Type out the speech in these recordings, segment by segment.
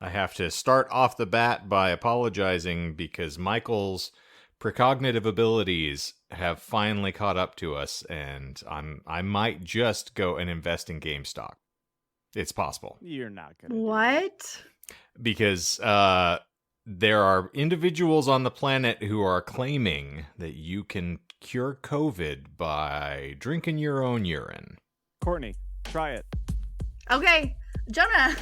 I have to start off the bat by apologizing because Michael's precognitive abilities have finally caught up to us, and I might just go and invest in GameStop. It's possible. You're not gonna. What? Because there are individuals on the planet who are claiming that you can cure COVID by drinking your own urine. Courtney, try it. Okay, Jonah.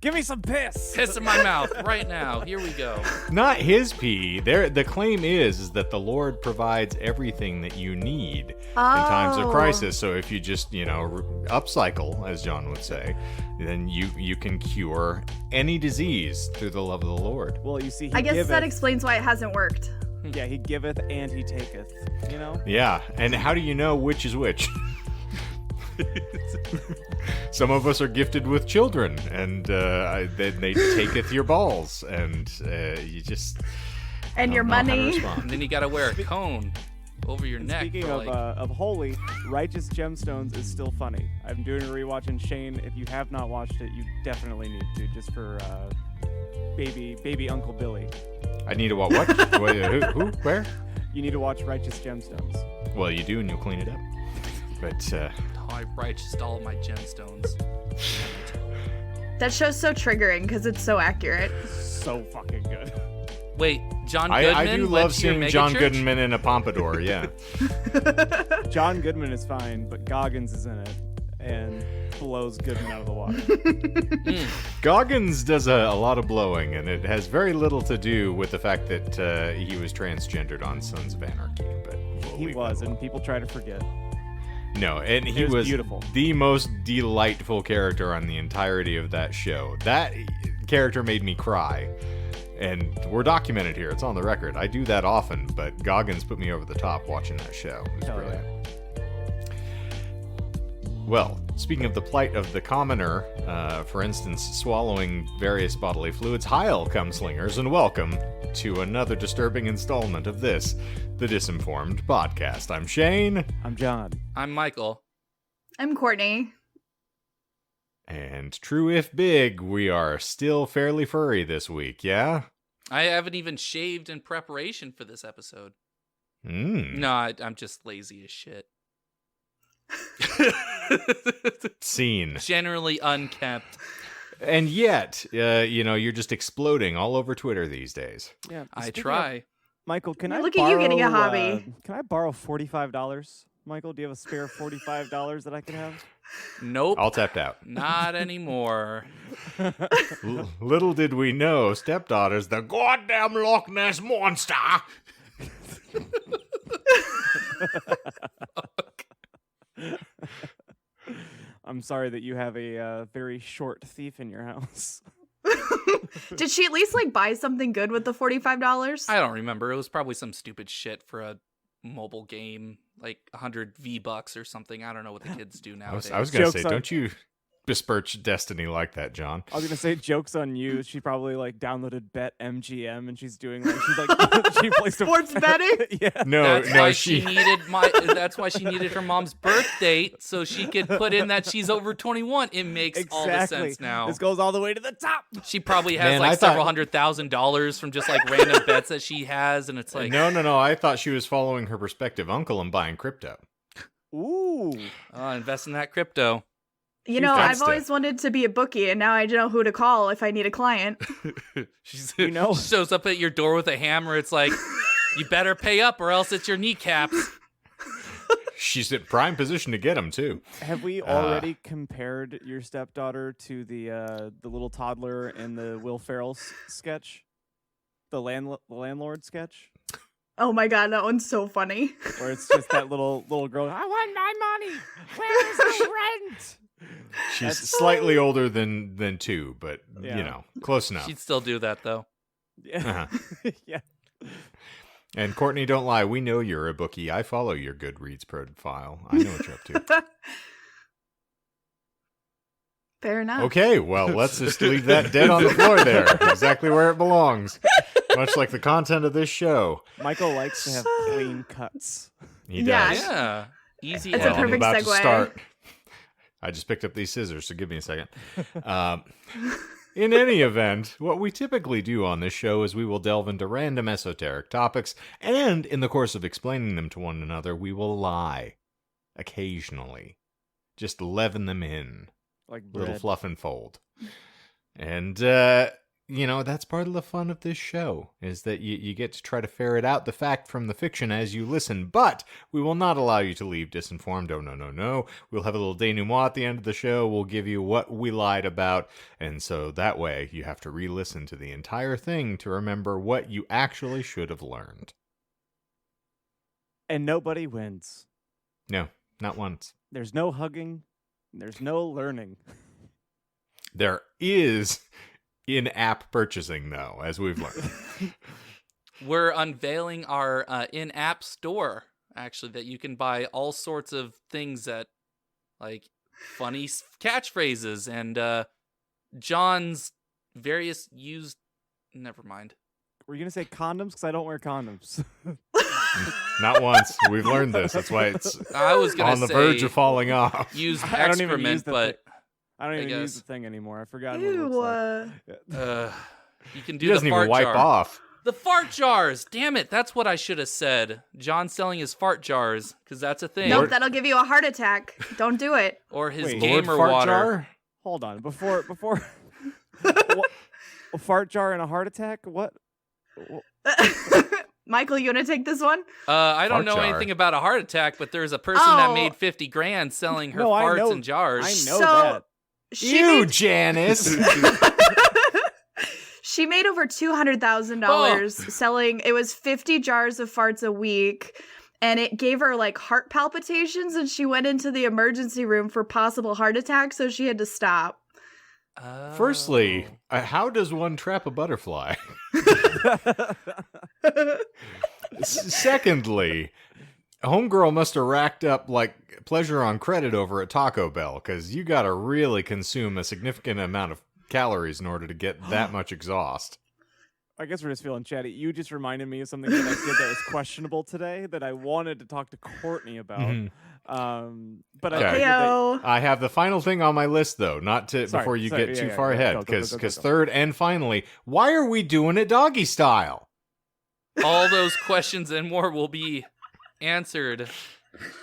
Give me some piss. Piss in my mouth right now. Here we go. Not his pee. The claim is that the Lord provides everything that you need in times of crisis. So if you just, upcycle, as John would say, then you can cure any disease through the love of the Lord. Well, you see, I guess that explains why it hasn't worked. Yeah, he giveth and he taketh, Yeah, and how do you know which is which? Some of us are gifted with children, and then they taketh your balls, and you just... And your money. And then you gotta wear a cone over your neck. Speaking of holy, Righteous Gemstones is still funny. I'm doing a rewatch, and Shane, if you have not watched it, you definitely need to, just for baby Uncle Billy. I need to watch what? Who? Where? You need to watch Righteous Gemstones. Well, you do, and you'll clean it up. But I righteous all my gemstones. That show's so triggering because it's so accurate. So fucking good. Wait, John Goodman? I do love seeing John Goodman in a pompadour, yeah. John Goodman is fine, but Goggins is in it and blows Goodman out of the water. Goggins does a lot of blowing, and it has very little to do with the fact that he was transgendered on Sons of Anarchy. But he was, and people try to forget. No, and he was beautiful. The most delightful character on the entirety of that show. That character made me cry. And we're documented here. It's on the record. I do that often, but Goggins put me over the top watching that show. It was brilliant. Yeah. Well, speaking of the plight of the commoner, for instance, swallowing various bodily fluids, Heil, come slingers, and welcome to another disturbing installment of this, the Disinformed podcast. I'm Shane. I'm John. I'm Michael. I'm Courtney. And true if big, we are still fairly furry this week, yeah? I haven't even shaved in preparation for this episode. No, I'm just lazy as shit. Scene. Generally unkempt. And yet, you're just exploding all over Twitter these days. Yeah, I try. Michael, can I Look borrow, at you getting a hobby. Can I borrow $45? Michael, do you have a spare $45 that I can have? Nope. All tapped out. Not anymore. Little did we know, stepdaughter's the goddamn Loch Ness monster. I'm sorry that you have a very short thief in your house. Did she at least buy something good with the $45? I don't remember. It was probably some stupid shit for a mobile game, like 100 V-Bucks or something. I don't know what the kids do nowadays. I was going to say, don't you besmirch Destiny like that, John? I was going to say, joke's on you. She probably downloaded BetMGM and she's doing she plays sports betting? Yeah. That's why she needed her mom's birth date so she could put in that she's over 21. It makes all the sense now. This goes all the way to the top. She probably has several $100,000 from just random bets that she has, and it's like No, I thought she was following her prospective uncle and buying crypto. Ooh. Invest in that crypto. I've always wanted to be a bookie, and now I know who to call if I need a client. She shows up at your door with a hammer. It's like, you better pay up or else it's your kneecaps. She's in prime position to get them, too. Have we already compared your stepdaughter to the little toddler in the Will Ferrell sketch? The landlord sketch? Oh my god, that one's so funny. Where it's just that little girl, I want my money! Where is the rent? She's slightly older than 2, but, close enough. She'd still do that, though. Yeah. Yeah. And Courtney, don't lie. We know you're a bookie. I follow your Goodreads profile. I know what you're up to. Fair enough. Okay, well, let's just leave that dead on the floor there. Exactly where it belongs. Much like the content of this show. Michael likes to have clean cuts. He does. Yeah. Easy. That's a perfect I'm about segue. to start. I just picked up these scissors, so give me a second. In any event, what we typically do on this show is we will delve into random esoteric topics, and in the course of explaining them to one another, we will lie. Occasionally. Just leaven them in. Like little bread. fluff and fold. And, that's part of the fun of this show, is that you get to try to ferret out the fact from the fiction as you listen, but we will not allow you to leave disinformed. Oh, no. We'll have a little denouement at the end of the show. We'll give you what we lied about, and so that way you have to re-listen to the entire thing to remember what you actually should have learned. And nobody wins. No, not once. There's no hugging. There's no learning. There is in-app purchasing, though, as we've learned. We're unveiling our in-app store, actually, that you can buy all sorts of things that, like, funny catchphrases and John's various used... Never mind. Were you going to say condoms? Because I don't wear condoms. Not once. We've learned this. That's why it's I was gonna on the say verge of falling off. Used I don't even excrement, use the but I don't even use guess. the thing anymore. I forgot Ew. what it looks like. You can He do doesn't the even fart wipe jar. off. The fart jars. Damn it. That's what I should have said. John's selling his fart jars because that's a thing. Nope, that'll give you a heart attack. Don't do it. Or his Wait, Lord gamer Fart water. Jar? Hold on. Before a fart jar and a heart attack? What? Michael, you want to take this one? I don't Fart know jar. anything about a heart attack, but there's a person that Oh. made 50 grand selling her No, I farts know- in jars. I know So- that. She You, made, Janice! she made over $200,000 selling. It was 50 jars of farts a week, and it gave her like heart palpitations, and she went into the emergency room for possible heart attack, so she had to stop. Oh. Firstly, how does one trap a butterfly? Secondly, homegirl must have racked up like pleasure on credit over at Taco Bell, because you gotta really consume a significant amount of calories in order to get that much exhaust. I guess we're just feeling chatty. You just reminded me of something that I did that was questionable today that I wanted to talk to Courtney about. Mhm. But I Okay. figured that- Heyo. I have the final thing on my list, though, not to Sorry, before you sorry, get yeah, too yeah, far yeah, ahead, go, because go. third and finally, why are we doing it doggy style? All those questions and more will be answered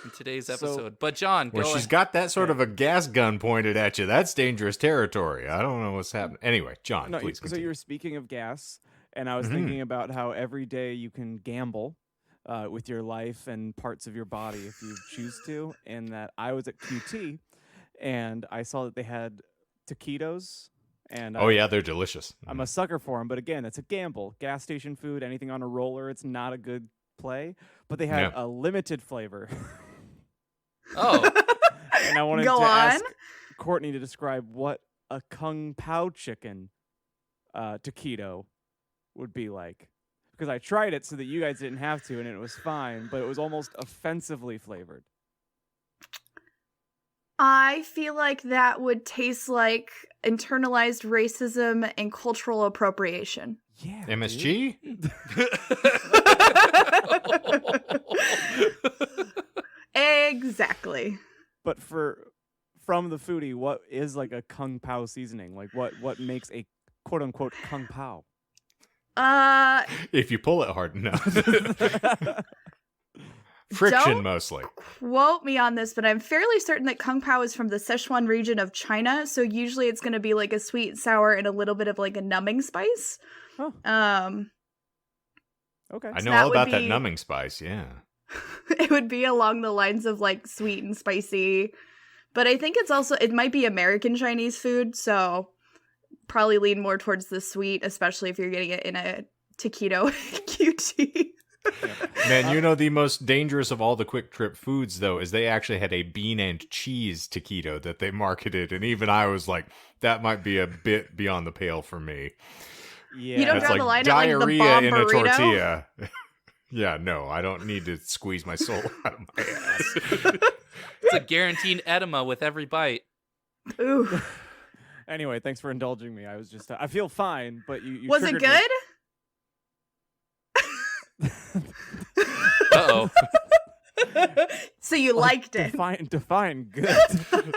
in today's episode. But John, Where go she's ahead. got that sort of a gas gun pointed at you. That's dangerous territory. I don't know what's happening. Anyway, John, No, please so continue. you were speaking of gas, and I was Mhm. thinking about how every day you can gamble with your life and parts of your body if you choose to, and that I was at QT, and I saw that they had taquitos, and Oh, yeah, they're delicious. I'm a sucker for them, but again, it's a gamble. Gas station food, anything on a roller, it's not a good play, but they had Yeah. a limited flavor. Oh, And I wanted Go to on. ask Courtney to describe what a Kung Pao chicken taquito would be like. Because I tried it so that you guys didn't have to, and it was fine, but it was almost offensively flavored. I feel like that would taste like internalized racism and cultural appropriation. Yeah. MSG? Exactly. But from the foodie, what is like a Kung Pao seasoning? Like what makes a quote unquote Kung Pao? If you pull it hard enough. Friction, Don't mostly. quote me on this, but I'm fairly certain that Kung Pao is from the Sichuan region of China, so usually it's going to be like a sweet, sour, and a little bit of like a numbing spice. Huh. Okay. I know that all would about that be- numbing spice, yeah. It would be along the lines of like sweet and spicy, but I think it might be American Chinese food, so probably lean more towards the sweet, especially if you're getting it in a taquito QT. Man, you know the most dangerous of all the quick trip foods, though, is they actually had a bean and cheese taquito that they marketed, and even I was like, that might be a bit beyond the pale for me. Yeah. You don't That's draw like the line at like the diarrhea bomb in a burrito? tortilla. Yeah, no, I don't need to squeeze my soul out of my ass. it's a guaranteed edema with every bite. Ooh. Anyway, thanks for indulging me. I was just I feel fine, but you Was it triggered me. good? Uh-oh. So you liked it. Define good.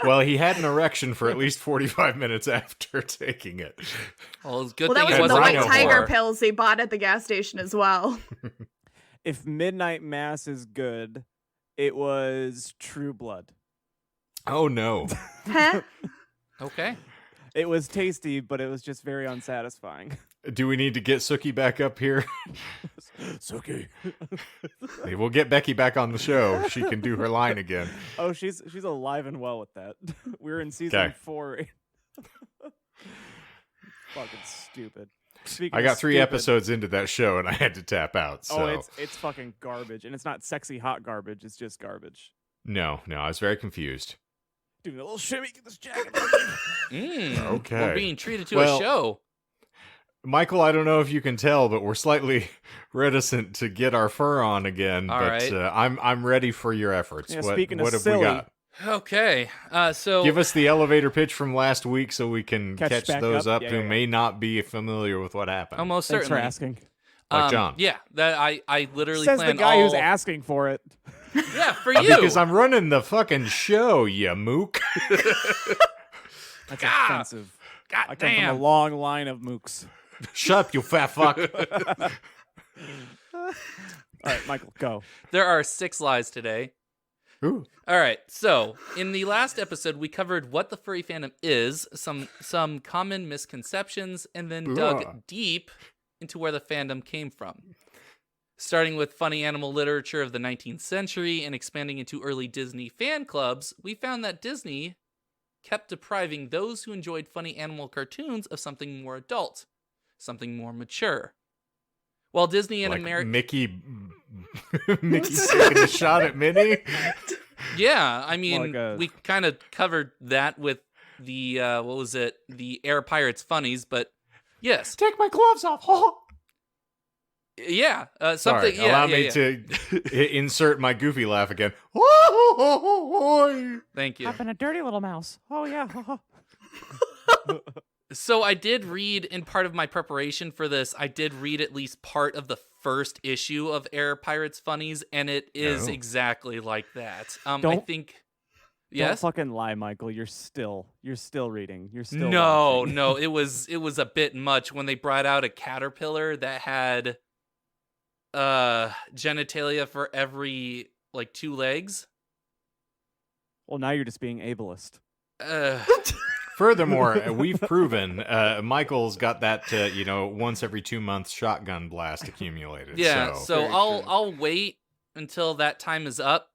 Well, he had an erection for at least 45 minutes after taking it. Well, it's a good Well, that thing was it the wasn't white Rhino tiger Bar. pills he bought at the gas station as well. If Midnight Mass is good, it was True Blood. Oh, no. Huh? Okay. It was tasty, but it was just very unsatisfying. Do we need to get Suki back up here? Suki. Hey, we'll get Becky back on the show. She can do her line again. Oh, she's alive and well with that. We're in season Okay. 4. Fucking stupid. Speaking I of got 3 stupid, episodes into that show and I had to tap out. So Oh, it's fucking garbage, and it's not sexy hot garbage. It's just garbage. no, I was very confused. Doing a little shimmy, get this jacket. Okay. We're being treated to Well, a show. Michael, I don't know if you can tell, but we're slightly reticent to get our fur on again. All but right. I'm ready for your efforts. Yeah, what speaking of what have silly, we got? Okay. So Give us the elevator pitch from last week so we can catch back those up. up Yeah, who yeah, yeah. may not be familiar with what happened. almost Thanks certainly. for asking. Like John. Yeah, that I literally Says the planned guy all. who's asking for it. Yeah, for you. Because I'm running the fucking show, you mook. That's God. offensive. God I come from damn. a long line of mooks. Shut up, you fat fuck. All right, Michael, go. There are 6 lies today. Ooh. All right. So, in the last episode, we covered what the furry fandom is, some common misconceptions, and then Ugh. dug deep into where the fandom came from. Starting with funny animal literature of the 19th century and expanding into early Disney fan clubs, we found that Disney kept depriving those who enjoyed funny animal cartoons of something more adult, something more mature. While Disney and Like America... Mickey's taking a shot at Minnie. Yeah, I mean, Like we kind of covered that with the, what was it? The Air Pirates funnies, but yes. Take my gloves off. Yeah, something, Sorry, yeah, allow yeah, me yeah. to insert my goofy laugh again. Thank you. Been a dirty little mouse. Oh, yeah. So I did read, in part of my preparation for this, I did read at least part of the first issue of Air Pirates Funnies, and it is Oh. exactly like that. I Don't- think... Don't Yes? fucking lie, Michael. You're still reading. You're still No, watching. no, it was a bit much when they brought out a caterpillar that had genitalia for every, like, 2 legs. Well, now you're just being ableist. Furthermore, we've proven Michael's got that once every 2 months shotgun blast accumulated. Yeah, so Very I'll true. I'll wait until that time is up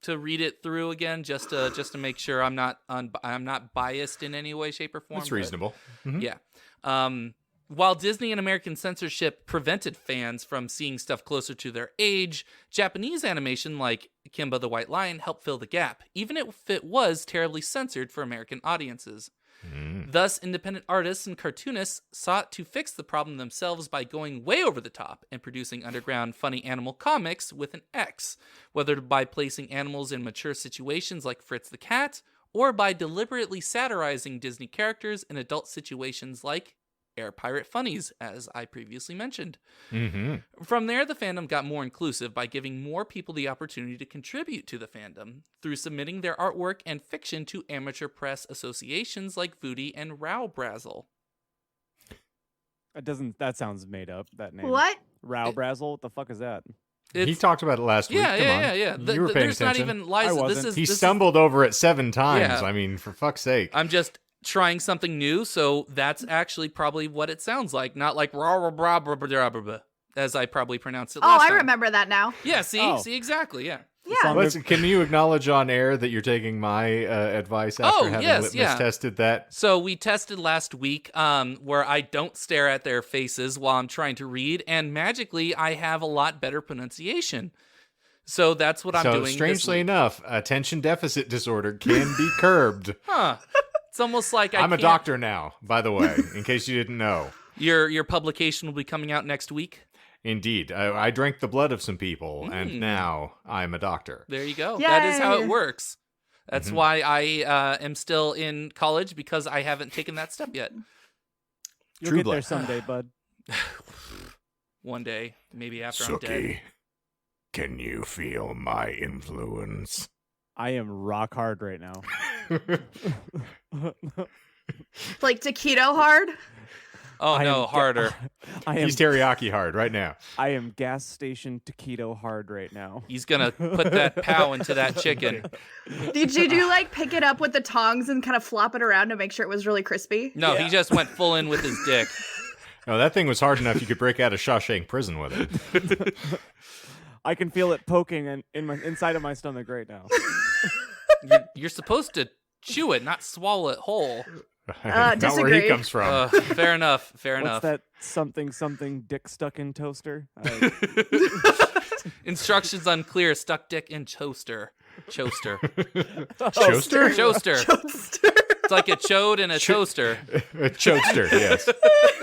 to read it through again, just to make sure I'm not biased in any way, shape, or form. that's but- reasonable. Mhm. Yeah. While Disney and American censorship prevented fans from seeing stuff closer to their age, Japanese animation like Kimba the White Lion helped fill the gap, even if it was terribly censored for American audiences. Mm. Thus, independent artists and cartoonists sought to fix the problem themselves by going way over the top and producing underground funny animal comics with an X, whether by placing animals in mature situations like Fritz the Cat, or by deliberately satirizing Disney characters in adult situations like Air Pirate Funnies, as I previously mentioned. Mm-hmm. From there, the fandom got more inclusive by giving more people the opportunity to contribute to the fandom through submitting their artwork and fiction to amateur press associations like Voodie and Rowbrazzle. That sounds made up, that name. What? Rowbrazzle? What the fuck is that? He talked about it last week. Yeah, Come on. yeah. You were paying There's attention. not even lies. I This wasn't. is He this is- stumbled over it 7 times. Yeah. I mean, for fuck's sake. I'm just trying something new, so that's actually probably what it sounds like, not like rah rah rah rah rah rah rah, as I probably pronounced it Oh, last I time. remember that now. Yeah, see, Oh. see, exactly, yeah. Yeah. Some- Can you acknowledge on air that you're taking my advice after Oh, having yes, litmus yeah. tested that? So we tested last week, where I don't stare at their faces while I'm trying to read, and magically I have a lot better pronunciation. So that's what I'm doing. Strangely this week. enough, attention deficit disorder can be curbed. Huh? It's almost like I'm a can't- doctor now, by the way, in case you didn't know. Your publication will be coming out next week. Indeed. I drank the blood of some people, and Mm. now I'm a doctor. There you go. That is how Yay. it works. That's Mhm. why I am still in college, because I haven't taken that step yet. You'll True get there blood. someday, bud. One day, maybe after I'm dead. Suki, can you feel my influence? I am rock hard right now. Like taquito hard? Oh no, harder. He's teriyaki hard right now. I am gas station taquito hard right now. He's gonna put that pow into that chicken. Did you do like pick it up with the tongs and kind of flop it around to make sure it was really crispy? No, he just went full in with his dick. No, that thing was hard enough you could break out of Shawshank prison with it. I can feel it poking inside of my stomach right now. You're supposed to chew it, not swallow it whole. Not where he comes from. Fair enough. Fair What's enough. that something dick stuck in toaster? Instructions unclear. Stuck dick in toaster. Choaster. Choaster? Choaster. It's like a chode and a toaster. A choaster, yes.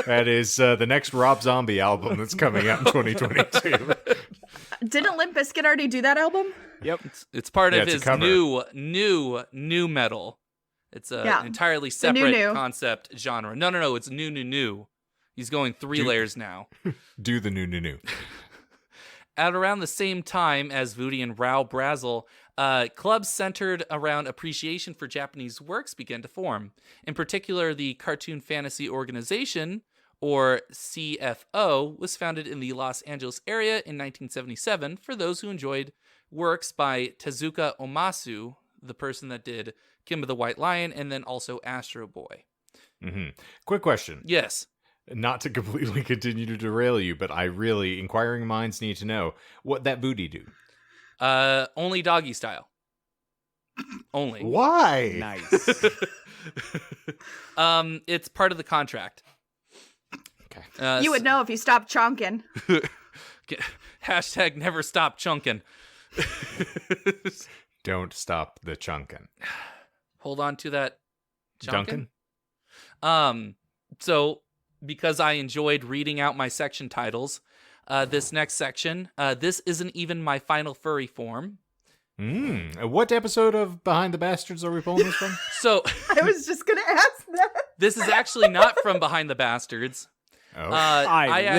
That is the next Rob Zombie album that's coming out in 2022. Didn't Limp Bizkit already do that album? Yep. It's part of it's a his cover. new metal. It's an entirely separate concept genre. No. It's new. He's going 3 layers now. Do the new. At around the same time as Voodie and Rao Brazel, clubs centered around appreciation for Japanese works began to form. In particular, the Cartoon Fantasy Organization, or CFO, was founded in the Los Angeles area in 1977 for those who enjoyed works by Tezuka Omasu, the person that did Kim of the White Lion, and then also Astro Boy. Mm-hmm. Quick question. Yes. Not to completely continue to derail you, but inquiring minds need to know what that booty do. Only doggy style. Only. Why? Nice. It's part of the contract. Okay. You would know if you stopped chonking. Hashtag never stop chunking. Don't stop the chunkin'. Hold on to that chunkin'. Duncan? So because I enjoyed reading out my section titles, this next section, this isn't even my final furry form. What episode of Behind the Bastards are we pulling this from? So I was just going to ask that. this is actually not from Behind the Bastards. Oh. I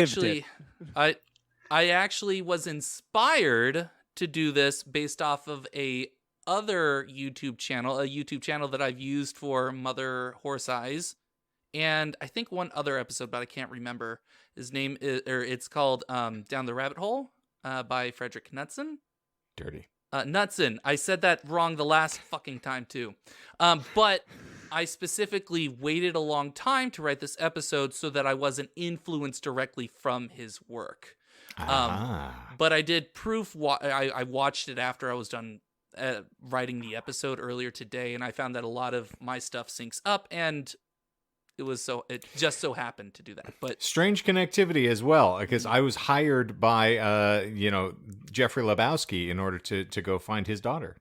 actually was inspired to do this based off of a YouTube channel that I've used for Mother Horse Eyes, and I think one other episode, but I can't remember. It's called Down the Rabbit Hole by Frederick Knudsen. Dirty. Knudsen. I said that wrong the last fucking time too. But I specifically waited a long time to write this episode so that I wasn't influenced directly from his work. But I did I watched it after I was done writing the episode earlier today, and I found that a lot of my stuff syncs up, and it just so happened to do that. But strange connectivity as well, because I was hired by Jeffrey Lebowski in order to go find his daughter.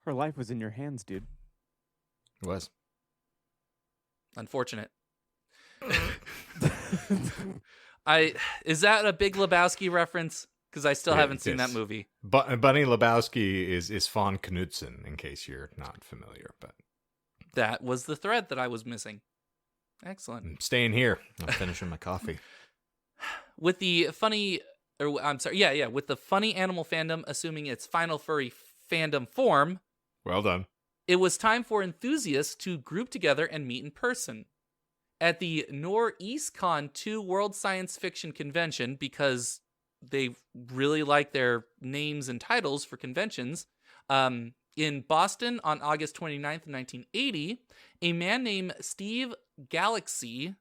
Her life was in your hands, dude. It was unfortunate. Is that a Big Lebowski reference? Because I still haven't seen that movie. Bunny Lebowski is Fawn Knudsen, in case you're not familiar. But that was the thread that I was missing. Excellent. I'm staying here. I'm finishing my coffee. With the funny animal fandom assuming its final furry fandom form. Well done. It was time for enthusiasts to group together and meet in person. At the NorEastCon 2 World Science Fiction Convention, because they really like their names and titles for conventions, in Boston on August 29th, 1980, a man named Steve Galaxy,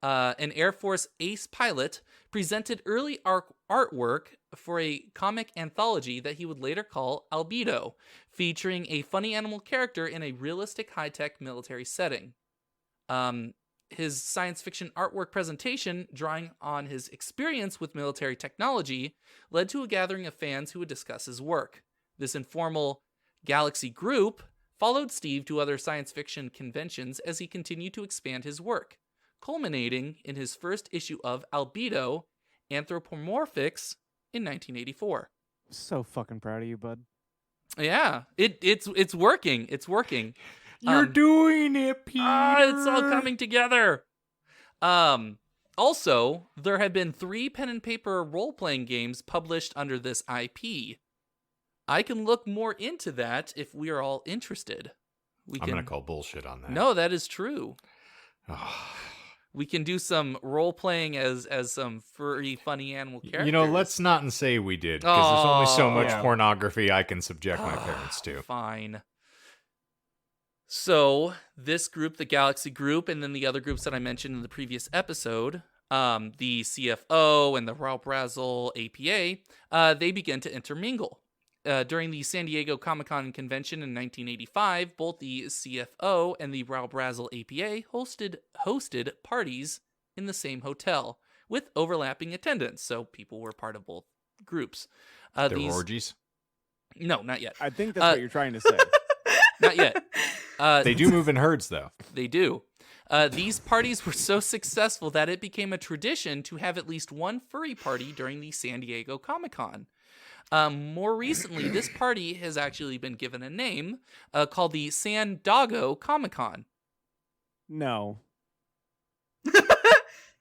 an Air Force ace pilot, presented early artwork for a comic anthology that he would later call Albedo, featuring a funny animal character in a realistic high-tech military setting. His science fiction artwork presentation, drawing on his experience with military technology, led to a gathering of fans who would discuss his work. This informal Galaxy group followed Steve to other science fiction conventions as he continued to expand his work, culminating in his first issue of Albedo, Anthropomorphics in 1984. So fucking proud of you, bud. Yeah, it's working. It's working. You're doing it, Peter. It's all coming together. Also, there have been 3 pen and paper role-playing games published under this IP. I can look more into that if we are all interested. I'm going to call bullshit on that. No, that is true. We can do some role playing as some furry, funny animal characters. You know, let's not say we did, because there's only so much pornography I can subject my parents to. Fine. So this group, the Galaxy Group, and then the other groups that I mentioned in the previous episode, the CFO and the Raubrazel APA, they began to intermingle. During the San Diego Comic-Con convention in 1985, both the CFO and the Raubrazel APA hosted parties in the same hotel with overlapping attendance, so people were part of both groups. There were orgies? No, not yet. I think that's what you're trying to say. Not yet. They do move in herds, though. They do. These parties were so successful that it became a tradition to have at least one furry party during the San Diego Comic-Con. More recently, this party has actually been given a name called the San Doggo Comic-Con. No.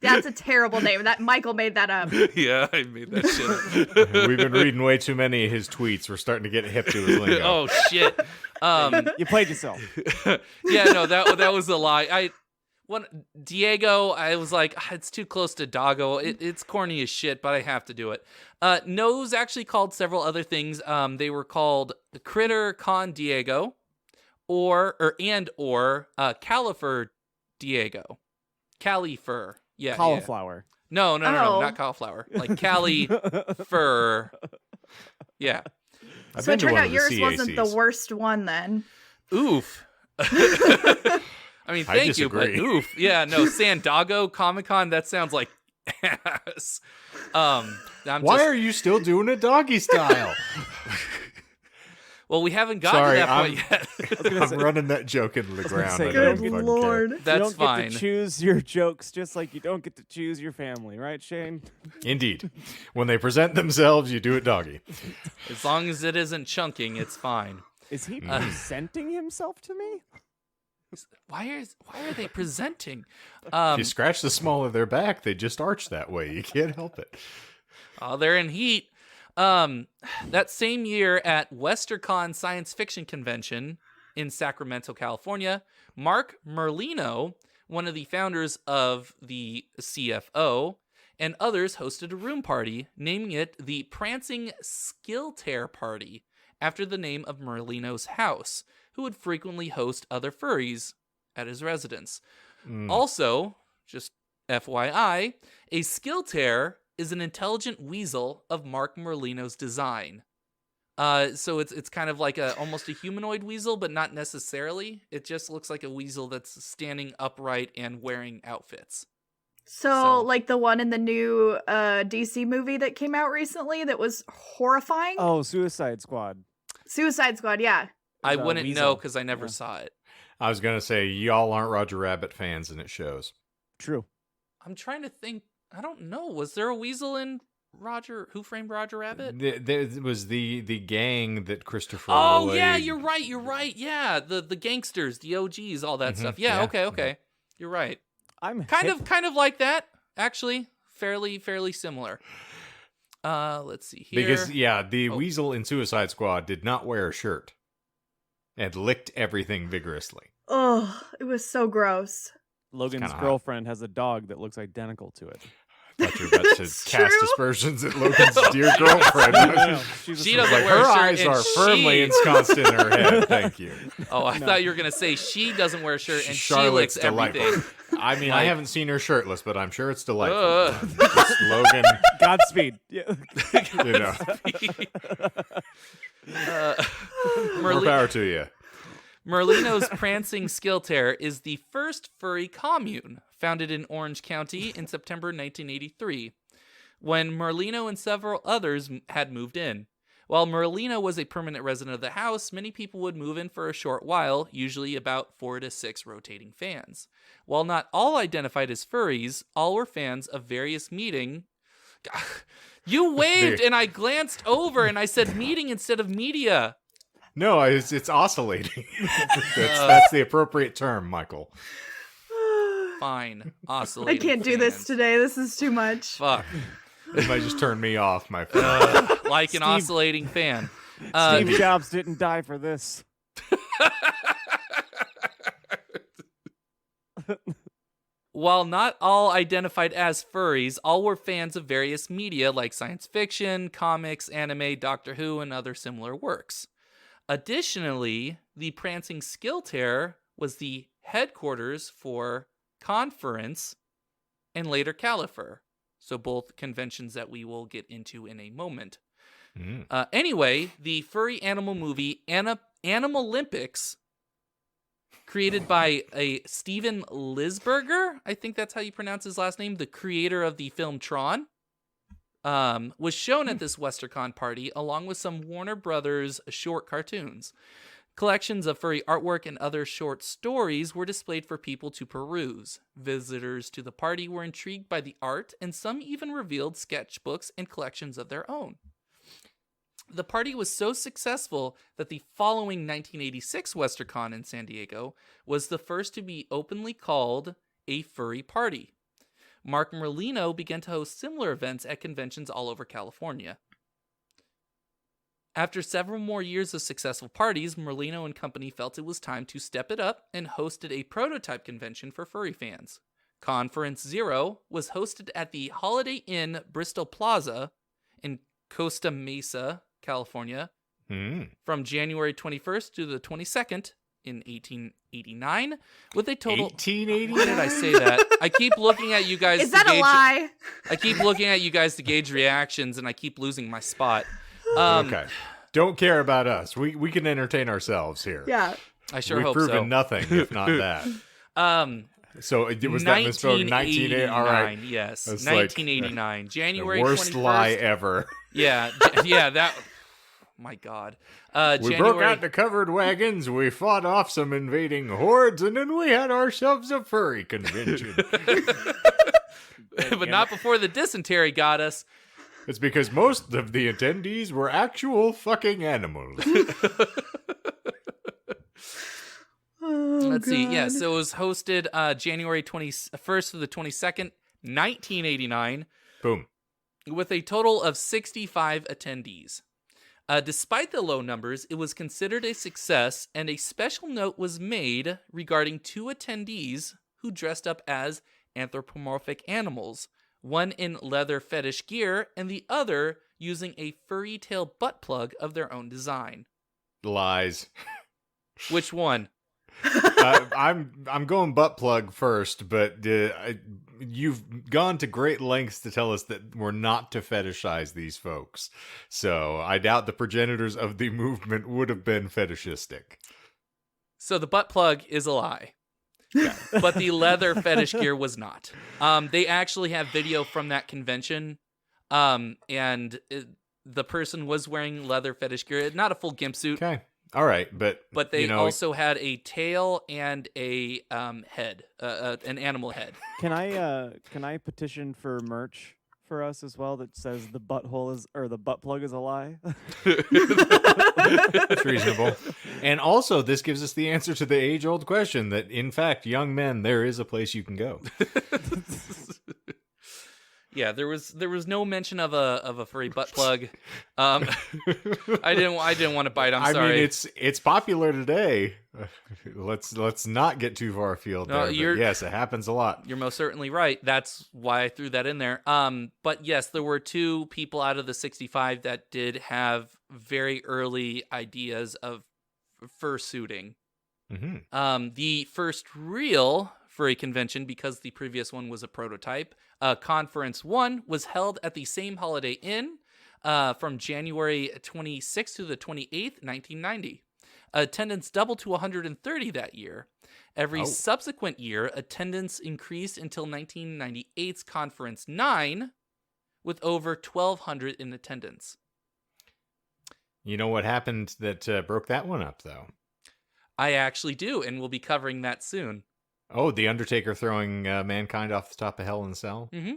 That's a terrible name. That Michael made that up. Yeah, I made that shit up. We've been reading way too many of his tweets. We're starting to get hip to his lingo. Oh, shit. You played yourself. Yeah, no, that was a lie. Diego, I was like, it's too close to Doggo. It's corny as shit, but I have to do it. No's actually called several other things. They were called Critter Con Diego, or Califer Diego. Califer. Yeah. Cauliflower. Yeah. No, not cauliflower. Like Cali fur. Yeah. So it turned out yours wasn't the worst one then. Oof. I mean, thank you, but disagree. oof. Yeah, no, San Doggo Comic-Con, that sounds like ass. Why are you still doing it doggy style? Well, we haven't gotten to that point yet. I'm running that joke into the ground. Say, I don't Good fucking lord. care. That's you don't fine. get to choose your jokes just like you don't get to choose your family, right, Shane? Indeed. When they present themselves, you do it doggy. As long as it isn't chunking, it's fine. Is he presenting himself to me? Why are they presenting? If you scratch the small of their back, they just arch that way. You can't help it. Oh, they're in heat. That same year at WesterCon Science Fiction Convention in Sacramento, California, Mark Merlino, one of the founders of the CFO, and others hosted a room party, naming it the Prancing Skilltear Party, after the name of Merlino's house, who would frequently host other furries at his residence. Also, just FYI, a Skilltear is an intelligent weasel of Mark Merlino's design. So it's kind of like almost a humanoid weasel, but not necessarily. It just looks like a weasel that's standing upright and wearing outfits. So like the one in the new DC movie that came out recently that was horrifying? Oh, Suicide Squad. Suicide Squad, yeah. I wouldn't know weasel. because I never saw it. I was going to say, y'all aren't Roger Rabbit fans, and it shows. True. I'm trying to think. I don't know. Was there a weasel in Who Framed Roger Rabbit? There was the gang that Christopher Oh, Lloyd... yeah, you're right. Yeah, the gangsters, the OGs, all that stuff. Yeah, okay. You're right. I'm Kind of like that, actually. Fairly similar. Let's see here. Because, the weasel in Suicide Squad did not wear a shirt and licked everything vigorously. Oh, it was so gross. Logan's kinda girlfriend has a dog that looks identical to it. I thought you were about to cast true. aspersions at Logan's dear girlfriend. She doesn't Like, wear her a shirt, eyes and are firmly ensconced in her head. Thank you. Oh, I thought you were going to say she doesn't wear a shirt and Charlotte's she licks delightful. everything. I mean, I haven't seen her shirtless, but I'm sure it's delightful. Ugh. Logan, Godspeed. Yeah. you know, more power to you. Merlino's Prancing Skilltear is the first furry commune founded in Orange County in September 1983, when Merlino and several others had moved in. While Merlino was a permanent resident of the house, many people would move in for a short while, usually about 4 to 6 rotating fans. While not all identified as furries, all were fans of various meeting. You waved and I glanced over and I said meeting instead of media. No, it's oscillating. That's the appropriate term, Michael. Fine. Oscillating I can't do this fans. today. This is too much. Fuck. It might just turn me off, my friend. Like an oscillating fan. Steve Jobs didn't die for this. While not all identified as furries, all were fans of various media like science fiction, comics, anime, Doctor Who, and other similar works. Additionally, the Prancing Skilter was the headquarters for Conference and later Califer. So both conventions that we will get into in a moment. Anyway, the furry animal movie Animal Olympics, created by a Steven Lisberger, I think that's how you pronounce his last name, the creator of the film Tron, was shown at this WesterCon party along with some Warner Brothers short cartoons. Collections of furry artwork and other short stories were displayed for people to peruse. Visitors to the party were intrigued by the art, and some even revealed sketchbooks and collections of their own. The party was so successful that the following 1986 WesterCon in San Diego was the first to be openly called a furry party. Mark Merlino began to host similar events at conventions all over California. After several more years of successful parties, Merlino and company felt it was time to step it up and hosted a prototype convention for furry fans. Conference Zero was hosted at the Holiday Inn Bristol Plaza in Costa Mesa, California, from January 21st to the 22nd in 1889, with a total... 1889? Why did I say that? I keep looking at you guys Is that a lie? I keep looking at you guys to gauge reactions, and I keep losing my spot. Okay. Don't care about us. We can entertain ourselves here. Yeah. I sure We've hope proven so. nothing if not that. So was that misspoken? 1989. All right. Yes. That's 1989. Like January the worst 21st. lie ever. Yeah. That. My God. We broke out the covered wagons, we fought off some invading hordes, and then we had ourselves a furry convention. But not before the dysentery got us. It's because most of the attendees were actual fucking animals. Let's see. Yeah, so it was hosted January 21st to the 22nd, 1989. Boom. With a total of 65 attendees. Despite the low numbers, it was considered a success, and a special note was made regarding two attendees who dressed up as anthropomorphic animals, one in leather fetish gear and the other using a furry tail butt plug of their own design. Lies. Which one? I'm going butt plug first, but you've gone to great lengths to tell us that we're not to fetishize these folks. So I doubt the progenitors of the movement would have been fetishistic. So the butt plug is a lie. Yeah. But the leather fetish gear was not. They actually have video from that convention, and the person was wearing leather fetish gear, not a full gimp suit. Okay. All right, but they also had a tail and a head, an animal head. Can I petition for merch for us as well that says the butthole is or the butt plug is a lie? That's reasonable. And also, this gives us the answer to the age-old question that, in fact, young men, there is a place you can go. Yeah, there was no mention of a furry butt plug. I didn't want to bite. I'm sorry. I mean, it's popular today. Let's not get too far afield there. But yes, it happens a lot. You're most certainly right. That's why I threw that in there. But yes, there were two people out of the 65 that did have very early ideas of fursuiting. Mm-hmm. The first real furry convention, because the previous one was a prototype, Conference 1 was held at the same Holiday Inn from January 26th to the 28th, 1990. Attendance doubled to 130 that year. Every subsequent year, attendance increased until 1998's Conference 9, with over 1,200 in attendance. You know what happened that broke that one up, though? I actually do, and we'll be covering that soon. Oh, the Undertaker throwing mankind off the top of Hell in a Cell? Mm-hmm.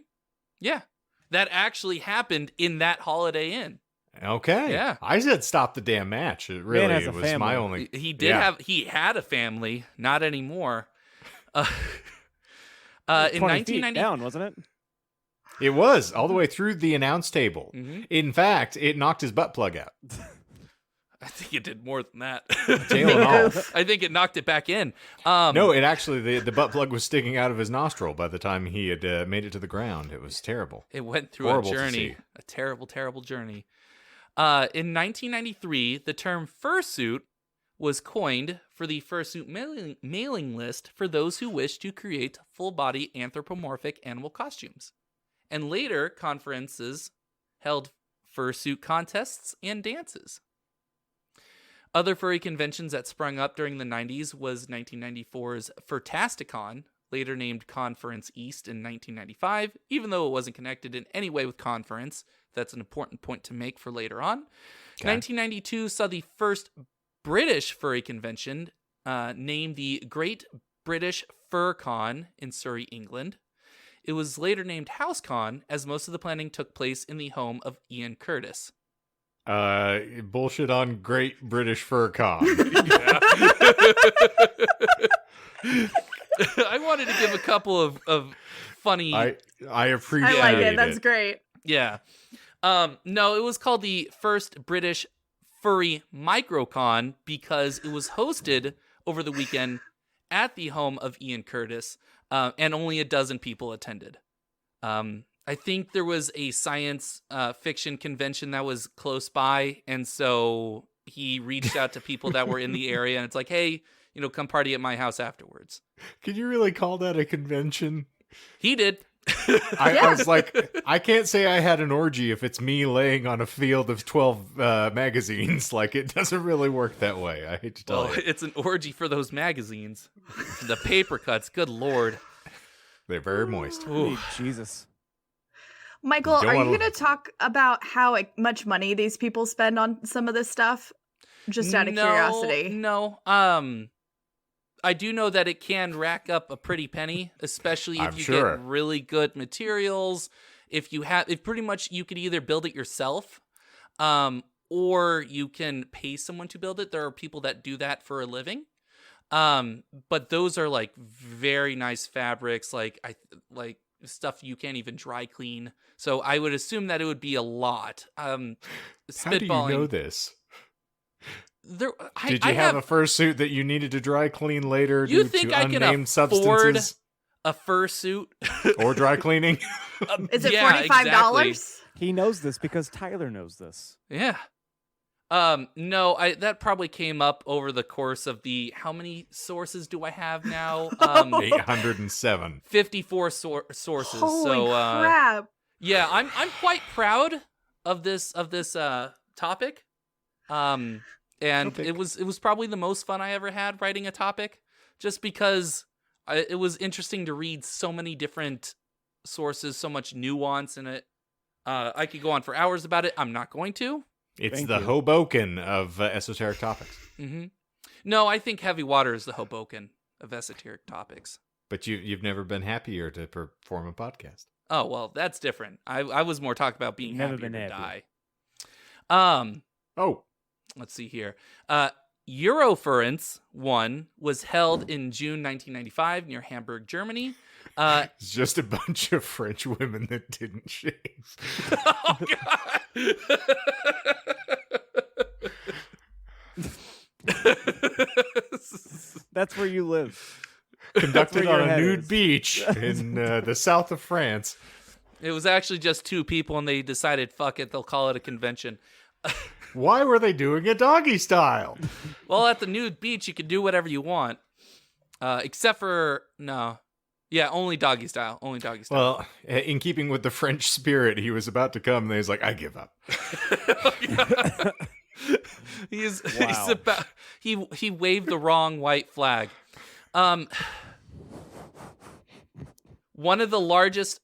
Yeah. That actually happened in that Holiday Inn. Okay. Yeah. I said stop the damn match. It was family. my only... He had a family, not anymore. In 20 feet 1990... down, wasn't it? It was, all the way through the announce table. Mm-hmm. In fact, it knocked his butt plug out. I think it did more than that. Tail and all. I think it knocked it back in. No, it actually, the butt plug was sticking out of his nostril by the time he had made it to the ground. It was terrible. It went through Horrible a to journey, see. a terrible, terrible journey. In 1993, the term fursuit was coined for the fursuit mailing list for those who wish to create full-body anthropomorphic animal costumes. And later, conferences held fursuit contests and dances. Other furry conventions that sprung up during the 90s was 1994's Furtasticon, later named Conference East in 1995, even though it wasn't connected in any way with Conference. That's an important point to make for later on. Okay. 1992 saw the first British furry convention, named the Great British Fur Con in Surrey, England. It was later named HouseCon, as most of the planning took place in the home of Ian Curtis. Bullshit on Great British Fur Con. I wanted to give a couple of funny... I appreciate I like it. That's great. Yeah. No, it was called the first British Furry Microcon because it was hosted over the weekend at the home of Ian Curtis, and only a dozen people attended. I think there was a science fiction convention that was close by, and so he reached out to people that were in the area, and it's like, hey, come party at my house afterwards. Could you really call that a convention? He did. I was like, I can't say I had an orgy if it's me laying on a field of 12 magazines. Like, it doesn't really work that way. I hate to tell you. It's an orgy for those magazines. The paper cuts, good lord. They're very moist. Ooh, Jesus. Michael, Don't are you wanna- going to talk about how much money these people spend on some of this stuff? Just out of curiosity. No. I do know that it can rack up a pretty penny, especially if I'm you sure. get really good materials. If pretty much you could either build it yourself, or you can pay someone to build it. There are people that do that for a living. But those are like very nice fabrics, like stuff you can't even dry clean. So I would assume that it would be a lot. How do you Spitballing. know this? Did Did you have a fursuit that you needed to dry clean later You due think to I can unnamed afford substances a fursuit? or dry cleaning? Is it Yeah, $45? exactly. He knows this because Tyler knows this. Yeah. No, that probably came up over the course of how many sources do I have now? 807. 54 sources. Holy so crap. yeah, I'm quite proud of this topic. And Topic. it was probably the most fun I ever had writing a topic, just because it was interesting to read so many different sources, so much nuance in it. I could go on for hours about it. I'm not going to. It's Thank the you. Hoboken of esoteric topics. Mm-hmm. No, I think Heavy Water is the Hoboken of esoteric topics. But you've never been happier to perform a podcast. Oh, well, that's different. I was more talking about being Never happier been to happy. die. Oh, Let's see here. Eurofurence 1 was held in June 1995 near Hamburg, Germany. it's just a bunch of French women that didn't shave. Oh, God. That's where you live. Conducted where on your a head nude is. beach in the south of France. It was actually just two people, and they decided, fuck it, they'll call it a convention. Why were they doing it doggy style? Well, at the nude beach, you can do whatever you want. Except for, no. Yeah, only doggy style. Only doggy style. Well, in keeping with the French spirit, he was about to come, and he was like, I give up. He's Wow. about, he waved the wrong white flag. One of the largest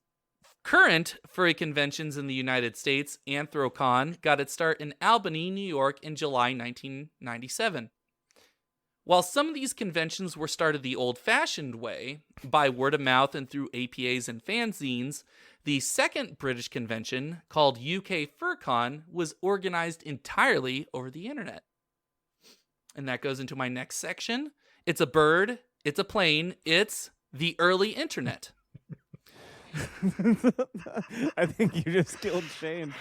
current furry conventions in the United States, Anthrocon, got its start in Albany, New York in July 1997. While some of these conventions were started the old-fashioned way, by word of mouth and through APAs and fanzines, the second British convention, called UK FurCon, was organized entirely over the internet. And that goes into my next section. It's a bird, it's a plane, it's the early internet. I think you just killed Shane.